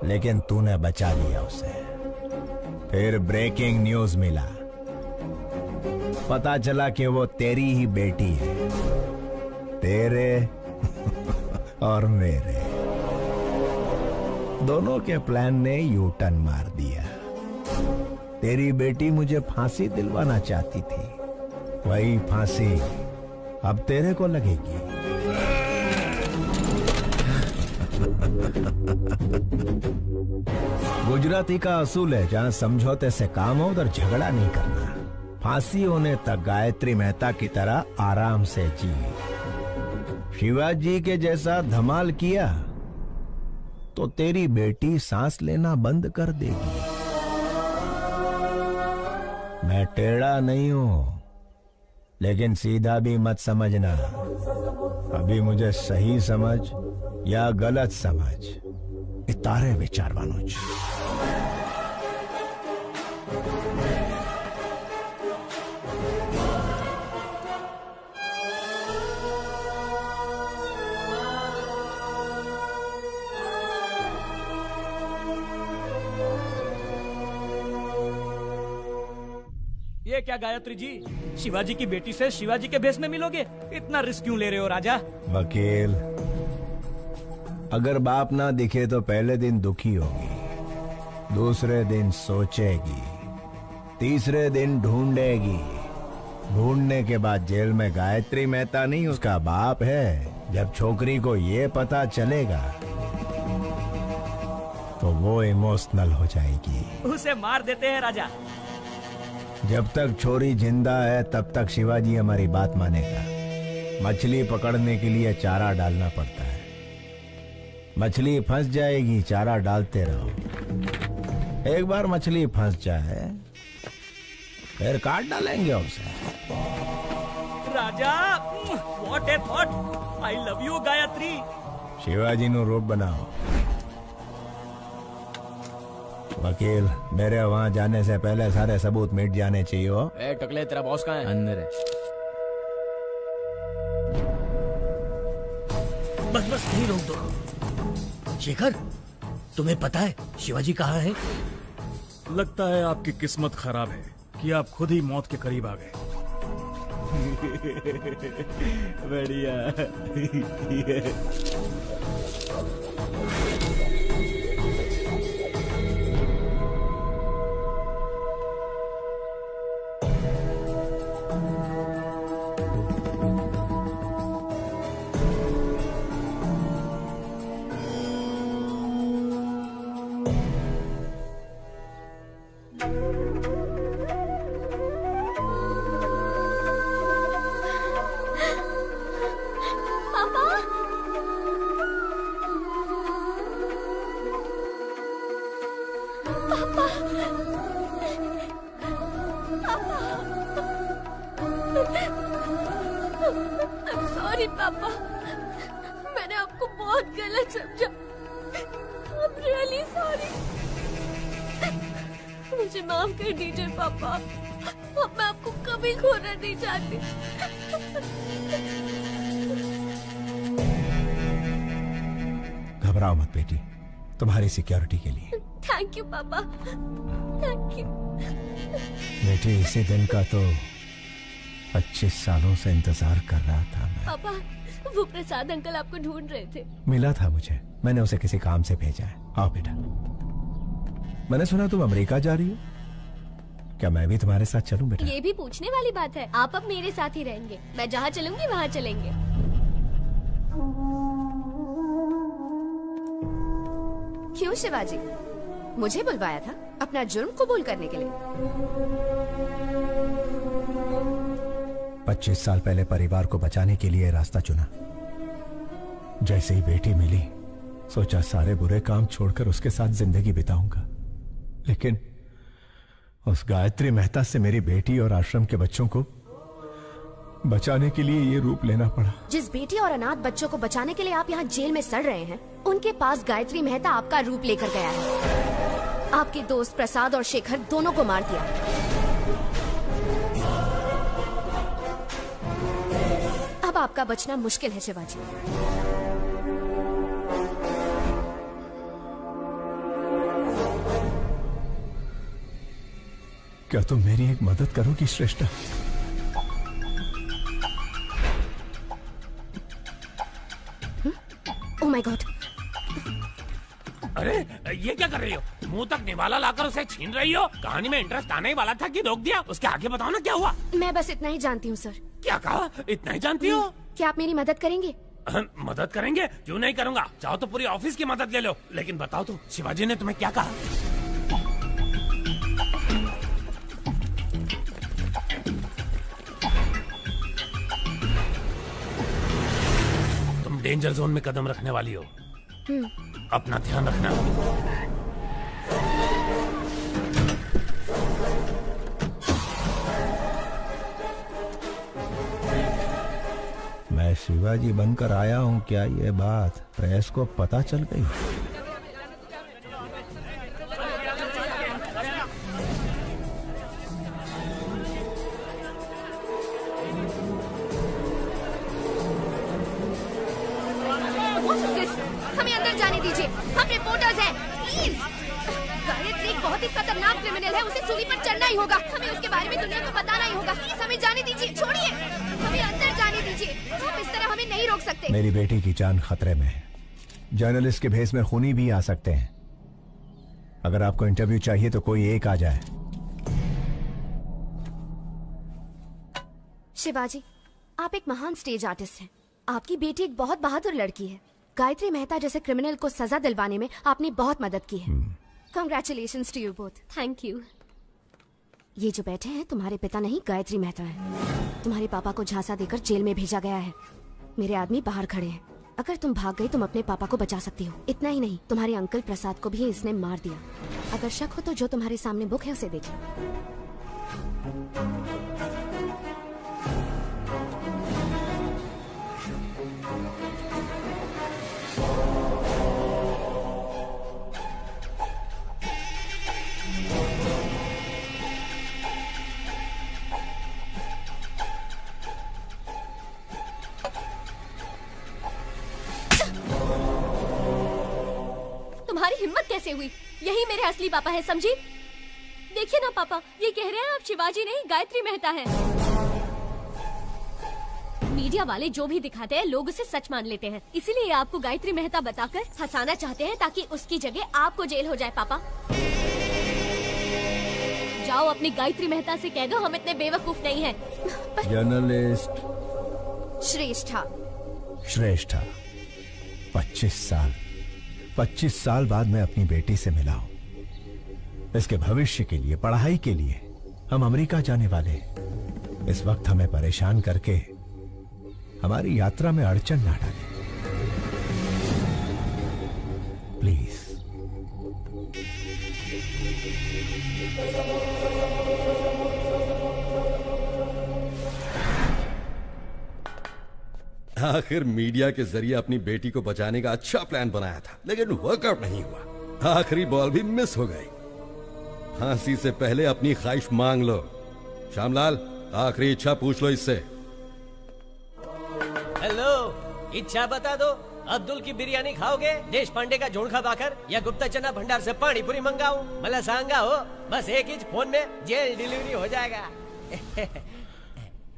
लेकिन तूने बचा लिया उसे। फिर ब्रेकिंग न्यूज मिला, पता चला कि वो तेरी ही बेटी है, तेरे और मेरे दोनों के प्लान ने यू टर्न मार दिया। तेरी बेटी मुझे फांसी दिलवाना चाहती थी, वही फांसी अब तेरे को लगेगी। गुजराती का असूल है, जहां समझौते से काम हो उधर झगड़ा नहीं करना। फांसी होने तक गायत्री मेहता की तरह आराम से जी। शिवाजी के जैसा धमाल किया तो तेरी बेटी सांस लेना बंद कर देगी। मैं टेढ़ा नहीं हूं, लेकिन सीधा भी मत समझना। अभी मुझे सही समझ या गलत समझ, इतारे विचार वानुज। ये क्या गायत्री जी, शिवाजी की बेटी से शिवाजी के भेष में मिलोगे? इतना रिस्क क्यों ले रहे हो राजा? वकील, अगर बाप ना दिखे तो पहले दिन दुखी होगी, दूसरे दिन सोचेगी, तीसरे दिन ढूंढेगी। ढूंढने के बाद जेल में गायत्री मेहता नहीं उसका बाप है। जब छोकरी को ये पता चलेगा तो वो इमोशनल हो जाएगी। उसे मार देते हैं राजा। जब तक छोरी जिंदा है तब तक शिवाजी हमारी बात मानेगा। मछली पकड़ने के लिए चारा डालना पड़ता है। मछली फंस जाएगी, चारा डालते रहो। एक बार मछली फंस जाए फिर काट डालेंगे उसे। Raja, what a thought. I love you Gayatri. Shivaji नु रूप बनाओ। वकील, मेरे वहाँ जाने से पहले सारे सबूत मिट जाने चाहिए। हो ए टकले, तेरा बॉस कहाँ है? अंदर है। बस बस नहीं रोक दो। शेखर, तुम्हें पता है शिवाजी कहाँ है? लगता है आपकी किस्मत खराब है कि आप खुद ही मौत के करीब आ गए। बढ़िया। सॉरी पापा, मैंने आपको बहुत गलत समझा। I'm really sorry। मुझे माफ कर दीजिए पापा, अब मैं आपको कभी खोना नहीं चाहती। घबराओ मत बेटी, तुम्हारी सिक्योरिटी के लिए। थैंक यू पापा, थैंक यू। बेटी, इसी दिन का तो 25 सालों से इंतजार कर रहा था मैं। पापा, वो प्रसाद अंकल आपको ढूंढ रहे थे। मिला था मुझे, मैंने उसे किसी काम से भेजा है। आओ बेटा। मैंने सुना तुम अमेरिका जा रही हो, क्या मैं भी तुम्हारे साथ चलूं बेटा? ये भी पूछने वाली बात है। आप अब मेरे साथ ही रहेंगे, मैं जहाँ चलूंगी वहाँ चलेंगे। क्यों शिवाजी, मुझे बुलवाया था अपना जुर्म कबूल करने के लिए? 25 साल पहले परिवार को बचाने के लिए रास्ता चुना। जैसे ही बेटी मिली, सोचा सारे बुरे काम छोड़कर उसके साथ जिंदगी बिताऊंगा, लेकिन उस गायत्री मेहता से मेरी बेटी और आश्रम के बच्चों को बचाने के लिए ये रूप लेना पड़ा। जिस बेटी और अनाथ बच्चों को बचाने के लिए आप यहाँ जेल में सड़ रहे हैं, उनके पास गायत्री मेहता आपका रूप लेकर गया है। आपके दोस्त प्रसाद और शेखर दोनों को मार दिया। अब आपका बचना मुश्किल है शिवाजी। क्या तुम मेरी एक मदद करोगी श्रेष्ठा? Oh my God! अरे ये क्या कर रही हो? मुंह तक निवाला लाकर उसे छीन रही हो? कहानी में इंटरेस्ट आने ही वाला था कि रोक दिया? उसके आगे बताओ ना क्या हुआ? मैं बस इतना ही जानती हूँ सर। क्या कहा? इतना ही जानती हो? क्या आप मेरी मदद करेंगे? मदद करेंगे? क्यों नहीं करूँगा। चाहो तो पूरी ऑफिस की मदद ले लो, लेकिन बताओ तो शिवाजी ने तुम्हें क्या कहा? डेंजर जोन में कदम रखने वाली हो, अपना ध्यान रखना। मैं शिवाजी बनकर आया हूँ, क्या ये बात प्रेस को पता चल गई? हमें अंदर जाने दीजिए, हम रिपोर्टर्स हैं, प्लीज। गायत्री एक बहुत ही खतरनाक क्रिमिनल है, उसे सूली पर चढ़ना ही होगा। हमें उसके बारे में दुनिया को बताना ही होगा। प्लीज हमें जाने दीजिए, छोड़िए, हमें अंदर जाने दीजिए। आप इस तरह हमें नहीं रोक सकते। मेरी बेटी की जान खतरे में है। जर्नलिस्ट के भेस में खूनी भी आ सकते हैं। अगर आपको इंटरव्यू चाहिए तो कोई एक आ जाए। शिवाजी, आप एक महान स्टेज आर्टिस्ट हैं। आपकी बेटी एक बहुत बहादुर लड़की है। गायत्री मेहता जैसे क्रिमिनल को सजा दिलवाने में आपने बहुत मदद की है। Congratulations to you both. Thank you. ये जो बैठे हैं तुम्हारे पिता नहीं, गायत्री मेहता है। तुम्हारे पापा को झांसा देकर जेल में भेजा गया है। मेरे आदमी बाहर खड़े हैं। अगर तुम भाग गई तुम अपने पापा को बचा सकती हो। इतना ही नहीं, तुम्हारे अंकल प्रसाद को भी इसने मार दिया। अगर शक हो तो जो तुम्हारे सामने बुक है उसे देखिए। तुम्हारी हिम्मत कैसे हुई? यही मेरे असली पापा है, समझी? देखिए ना पापा, ये कह रहे हैं आप शिवाजी नहीं गायत्री मेहता हैं। मीडिया वाले जो भी दिखाते हैं लोग उसे सच मान लेते हैं, इसीलिए आपको गायत्री मेहता बताकर हंसाना चाहते हैं ताकि उसकी जगह आपको जेल हो जाए। पापा जाओ अपनी गायत्री मेहता से कह दो हम इतने बेवकूफ नहीं हैं। जर्नलिस्ट श्रेष्ठा। श्रेष्ठा, 25 साल बाद मैं अपनी बेटी से मिला हूं। इसके भविष्य के लिए, पढ़ाई के लिए हम अमेरिका जाने वाले हैं। इस वक्त हमें परेशान करके हमारी यात्रा में अड़चन ना डालें, प्लीज। आखिर मीडिया के जरिए अपनी बेटी को बचाने का अच्छा प्लान बनाया था, लेकिन वर्कआउट नहीं हुआ। आखिरी बॉल भी मिस हो गई। फांसी से पहले अपनी ख्वाहिश मांग लो। श्यामलाल, आखिरी इच्छा पूछ लो इससे। हेलो, इच्छा बता दो। अब्दुल की बिरयानी खाओगे, देश पांडे का झोंका भाकर, या गुप्ता चना भंडार से पानी पूरी मंगाऊं? मला सांगा हो, बस एक ही फोन में जेल डिलीवरी हो जाएगा।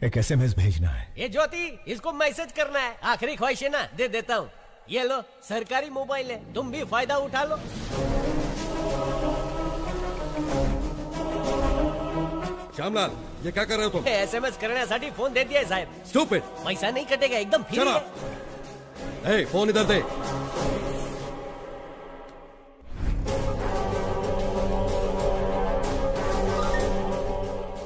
एक SMS भेजना है। ये ज्योति, इसको मैसेज करना है। आखिरी ख्वाहिश है ना, दे देता हूँ। ये लो, सरकारी मोबाइल है, तुम भी फायदा उठा लो। श्यामलाल, ये क्या कर रहे हो तुम? SMS करण्यासाठी फोन दे दिया है साहब। Stupid! पैसा नहीं कटेगा, एकदम फ्री Shut है। up! Hey, फोन इधर दे।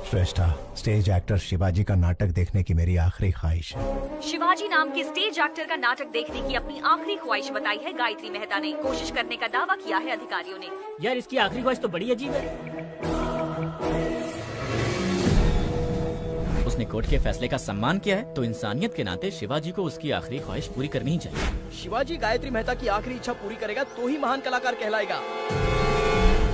श्रेष्ठा, स्टेज एक्टर शिवाजी का नाटक देखने की मेरी आखिरी ख्वाहिश है। शिवाजी नाम के स्टेज एक्टर का नाटक देखने की अपनी आखिरी ख्वाहिश बताई है गायत्री मेहता ने। कोशिश करने का दावा किया है अधिकारियों ने। यार, इसकी आखिरी ख्वाहिश तो बड़ी अजीब है। उसने कोर्ट के फैसले का सम्मान किया है, तो इंसानियत के नाते शिवाजी को उसकी आखिरी ख्वाहिश पूरी करनी ही चाहिए। शिवाजी गायत्री मेहता की आखिरी इच्छा पूरी करेगा तो ही महान कलाकार कहलाएगा।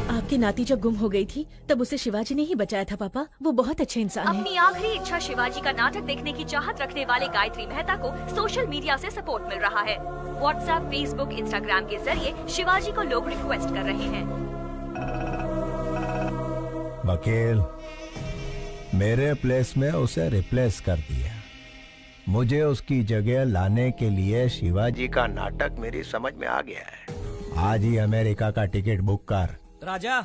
आपकी नाती जब गुम हो गई थी तब उसे शिवाजी ने ही बचाया था पापा। वो बहुत अच्छे इंसान है। अपनी आखिरी इच्छा शिवाजी का नाटक देखने की चाहत रखने वाले गायत्री मेहता को सोशल मीडिया से सपोर्ट मिल रहा है। व्हाट्सएप, फेसबुक, इंस्टाग्राम के जरिए शिवाजी को लोग रिक्वेस्ट कर रहे हैं। वकील, मेरे प्लेस में उसे रिप्लेस कर दिया। मुझे उसकी जगह लाने के लिए शिवाजी का नाटक मेरी समझ में आ गया है। आज ही अमेरिका का टिकट बुक कर। राजा,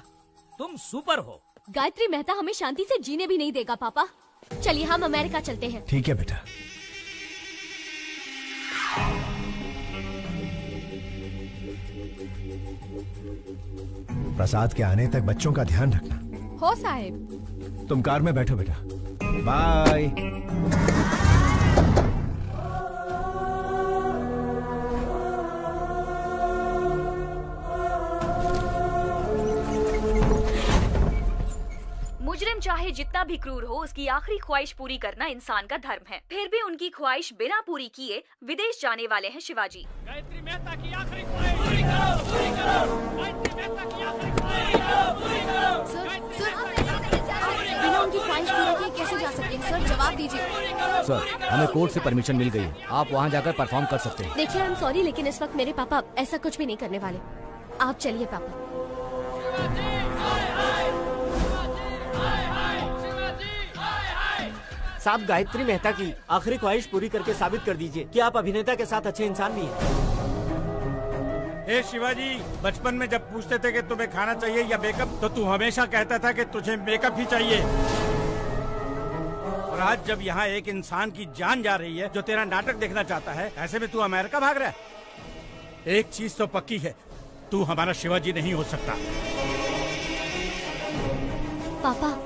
तुम सुपर हो। गायत्री मेहता हमें शांति से जीने भी नहीं देगा पापा। चलिए हम अमेरिका चलते हैं। ठीक है बेटा। प्रसाद के आने तक बच्चों का ध्यान रखना। हो साहिब। तुम कार में बैठो बेटा। बाय। मुजरिम चाहे जितना भी क्रूर हो, उसकी आखिरी ख्वाहिश पूरी करना इंसान का धर्म है। फिर भी उनकी ख्वाहिश बिना पूरी किए विदेश जाने वाले हैं शिवाजी। गायत्री मेहता की आखिरी ख्वाहिश पूरी करो, पूरी करो। गायत्री मेहता की आखिरी ख्वाहिश पूरी करो, पूरी करो। बिना उनकी ख्वाहिश पूरी किए कैसे जा सकते हैं? सर जवाब दीजिए। सर, हमें कोर्ट से परमिशन मिल गई है। आप वहाँ जाकर परफॉर्म कर सकते हैं। देखिए, आई एम सॉरी, लेकिन इस वक्त मेरे पापा ऐसा कुछ भी नहीं करने वाले। आप चलिए पापा। साहब, गायत्री मेहता की आखिरी ख्वाहिश पूरी करके साबित कर दीजिए कि आप अभिनेता के साथ अच्छे इंसान भी हैं। हे शिवाजी, बचपन में जब पूछते थे कि तुम्हें खाना चाहिए या मेकअप, तो तू हमेशा कहता था कि तुझे मेकअप ही चाहिए। और आज जब यहाँ एक इंसान की जान जा रही है जो तेरा नाटक देखना चाहता है, ऐसे में तू अमेरिका भाग रहा है। एक चीज तो पक्की है, तू हमारा शिवाजी नहीं हो सकता। पापा,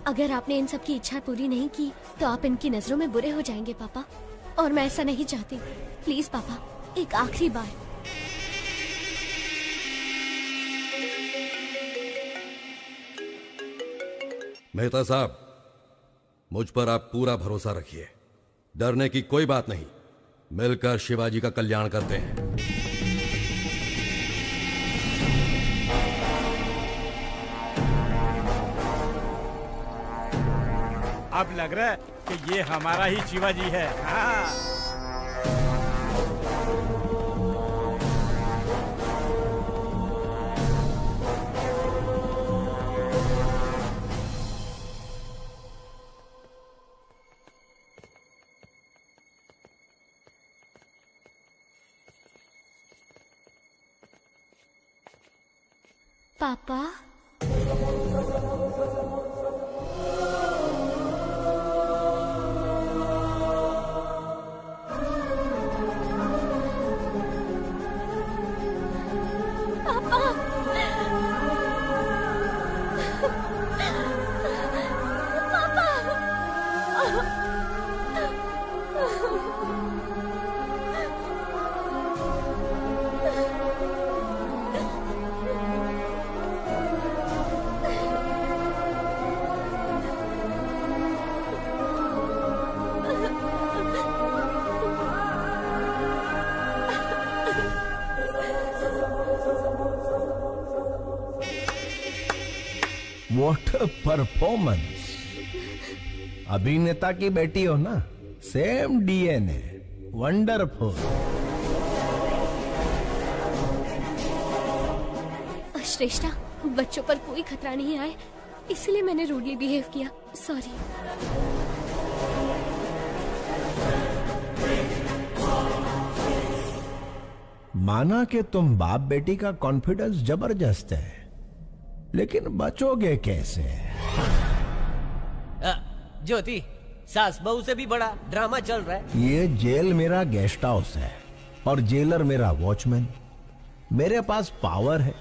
अगर आपने इन सब की इच्छा पूरी नहीं की तो आप इनकी नजरों में बुरे हो जाएंगे पापा। और मैं ऐसा नहीं चाहती। प्लीज पापा, एक आखिरी बार। मेहता साहब, मुझ पर आप पूरा भरोसा रखिए। डरने की कोई बात नहीं। मिलकर शिवाजी का कल्याण करते हैं। अब लग रहा है कि ये हमारा ही शिवाजी है। हाँ। पापा, व्हाट अ परफॉर्मेंस। अभिनेता की बेटी हो ना, सेम DNA। वंडरफुल। श्रेष्ठा, बच्चों पर कोई खतरा नहीं आए, इसलिए मैंने रूडली बिहेव किया। सॉरी। माना कि तुम बाप बेटी का कॉन्फिडेंस जबरदस्त है, लेकिन बचोगे कैसे? ज्योति, सास बहू से भी बड़ा ड्रामा चल रहा है। ये जेल मेरा गेस्ट हाउस है और जेलर मेरा वॉचमैन। मेरे पास पावर है,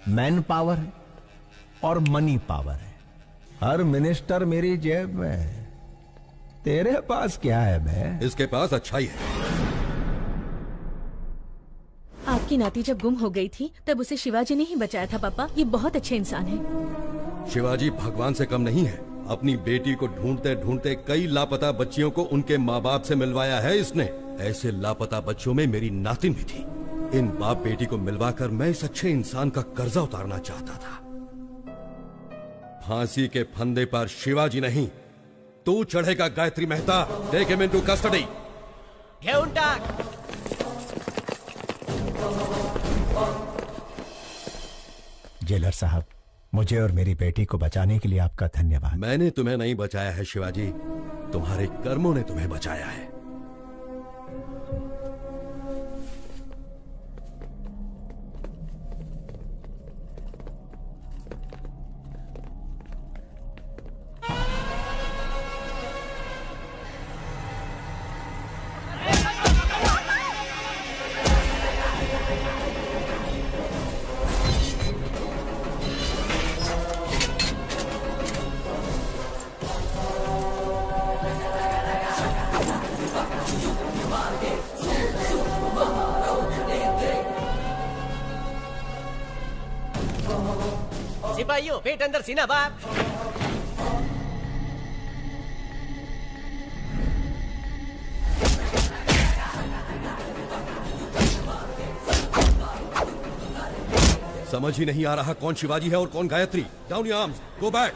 मैन पावर है और मनी पावर है। हर मिनिस्टर मेरी जेब में है। तेरे पास क्या है बे? इसके पास अच्छाई है। आपकी नाती जब गुम हो गई थी तब उसे शिवाजी ने ही बचाया था पापा। ये बहुत अच्छे इंसान है। शिवाजी भगवान से कम नहीं है। अपनी बेटी को ढूंढते ढूंढते कई लापता बच्चियों को उनके माँ बाप से मिलवाया है इसने। ऐसे लापता बच्चों में मेरी नातिन भी थी। इन बाप बेटी को मिलवाकर मैं इस अच्छे इंसान का कर्जा उतारना चाहता था। फांसी के फंदे पर शिवाजी नहीं, तू चढ़ेगा Gayatri Mehta. Take him into custody. घेऊन टाक। जेलर साहब, मुझे और मेरी बेटी को बचाने के लिए आपका धन्यवाद। मैंने तुम्हें नहीं बचाया है शिवाजी, तुम्हारे कर्मों ने तुम्हें बचाया है। सिपाहियों, पेट अंदर सीना बाहर। समझ ही नहीं आ रहा कौन शिवाजी है और कौन Gayatri. Down your arms, go back.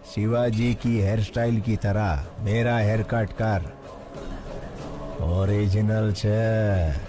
Shivaji की हेयर स्टाइल की तरह मेरा हेयर कट कर। ओरिजिनल छे।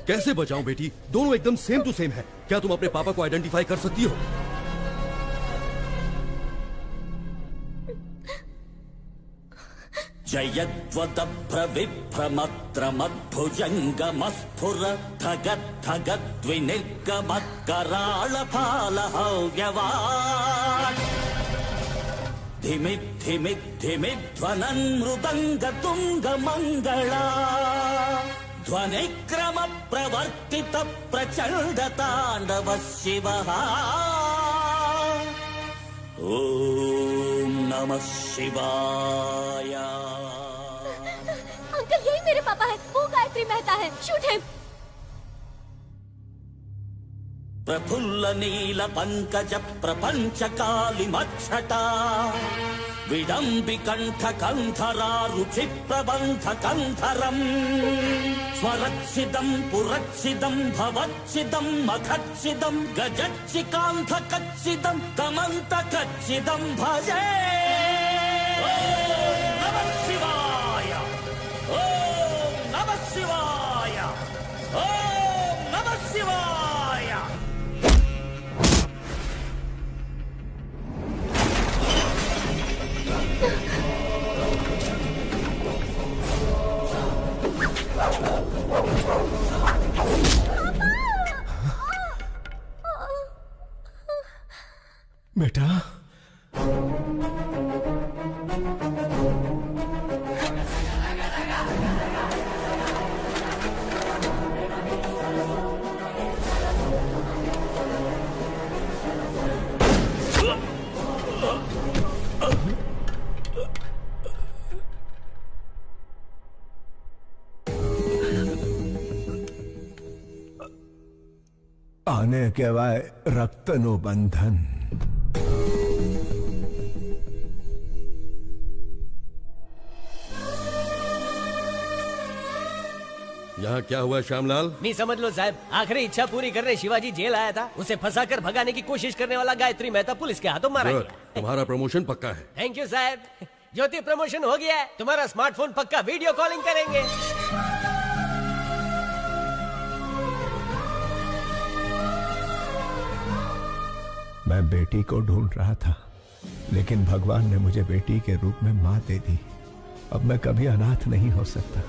कैसे बचाऊं बेटी? दोनों एकदम सेम टू सेम है। क्या तुम अपने पापा को आइडेंटिफाई कर सकती हो? जयद्वदभ्रविभ्रमत्रमद्भुजङ्गमस्फुर ठगद्धगद्विनिर्गमत्कराळफालहव्यवाट् धिमिद्धिमिद्धिमिध्वनन् मृदङ्गतुङ्गमङ्गला ध्वनिक्रम प्रवर्तित प्रचंड तांडव शिवः। ओम नमः शिवाय। अंकल, यही मेरे पापा है। वो गायत्री मेहता है। Shoot him. प्रफुल्ल नील पंकज प्रपंच कालिमच्छटा विडम्बि कंठ कंधरा रुचि प्रबंध कंधरम स्वरच्छिदं पुरच्छिदं भवच्छिदं मखच्छिदं गजच्छिकांध कच्छिदं कमंत कच्छिदं भजे। ओम नमः शिवाय, ओम नमः शिवाय, ओम नमः शिवाय। बेटा, आने के बाद रक्तनु बंधन। यहाँ क्या हुआ श्यामलाल? नहीं समझ लो साहब, आखिरी इच्छा पूरी करने शिवाजी जेल आया था। उसे फंसाकर भगाने की कोशिश करने वाला गायत्री मेहता पुलिस के हाथों मारा गया। तुम्हारा प्रमोशन पक्का है। थैंक यू साहब। ज्योति प्रमोशन हो गया है। तुम्हारा स्मार्टफोन पक्का वीडियो कॉलिंग करेंगे। मैं बेटी को ढूंढ रहा था, लेकिन भगवान ने मुझे बेटी के रूप में मां दे दी। अब मैं कभी अनाथ नहीं हो सकता।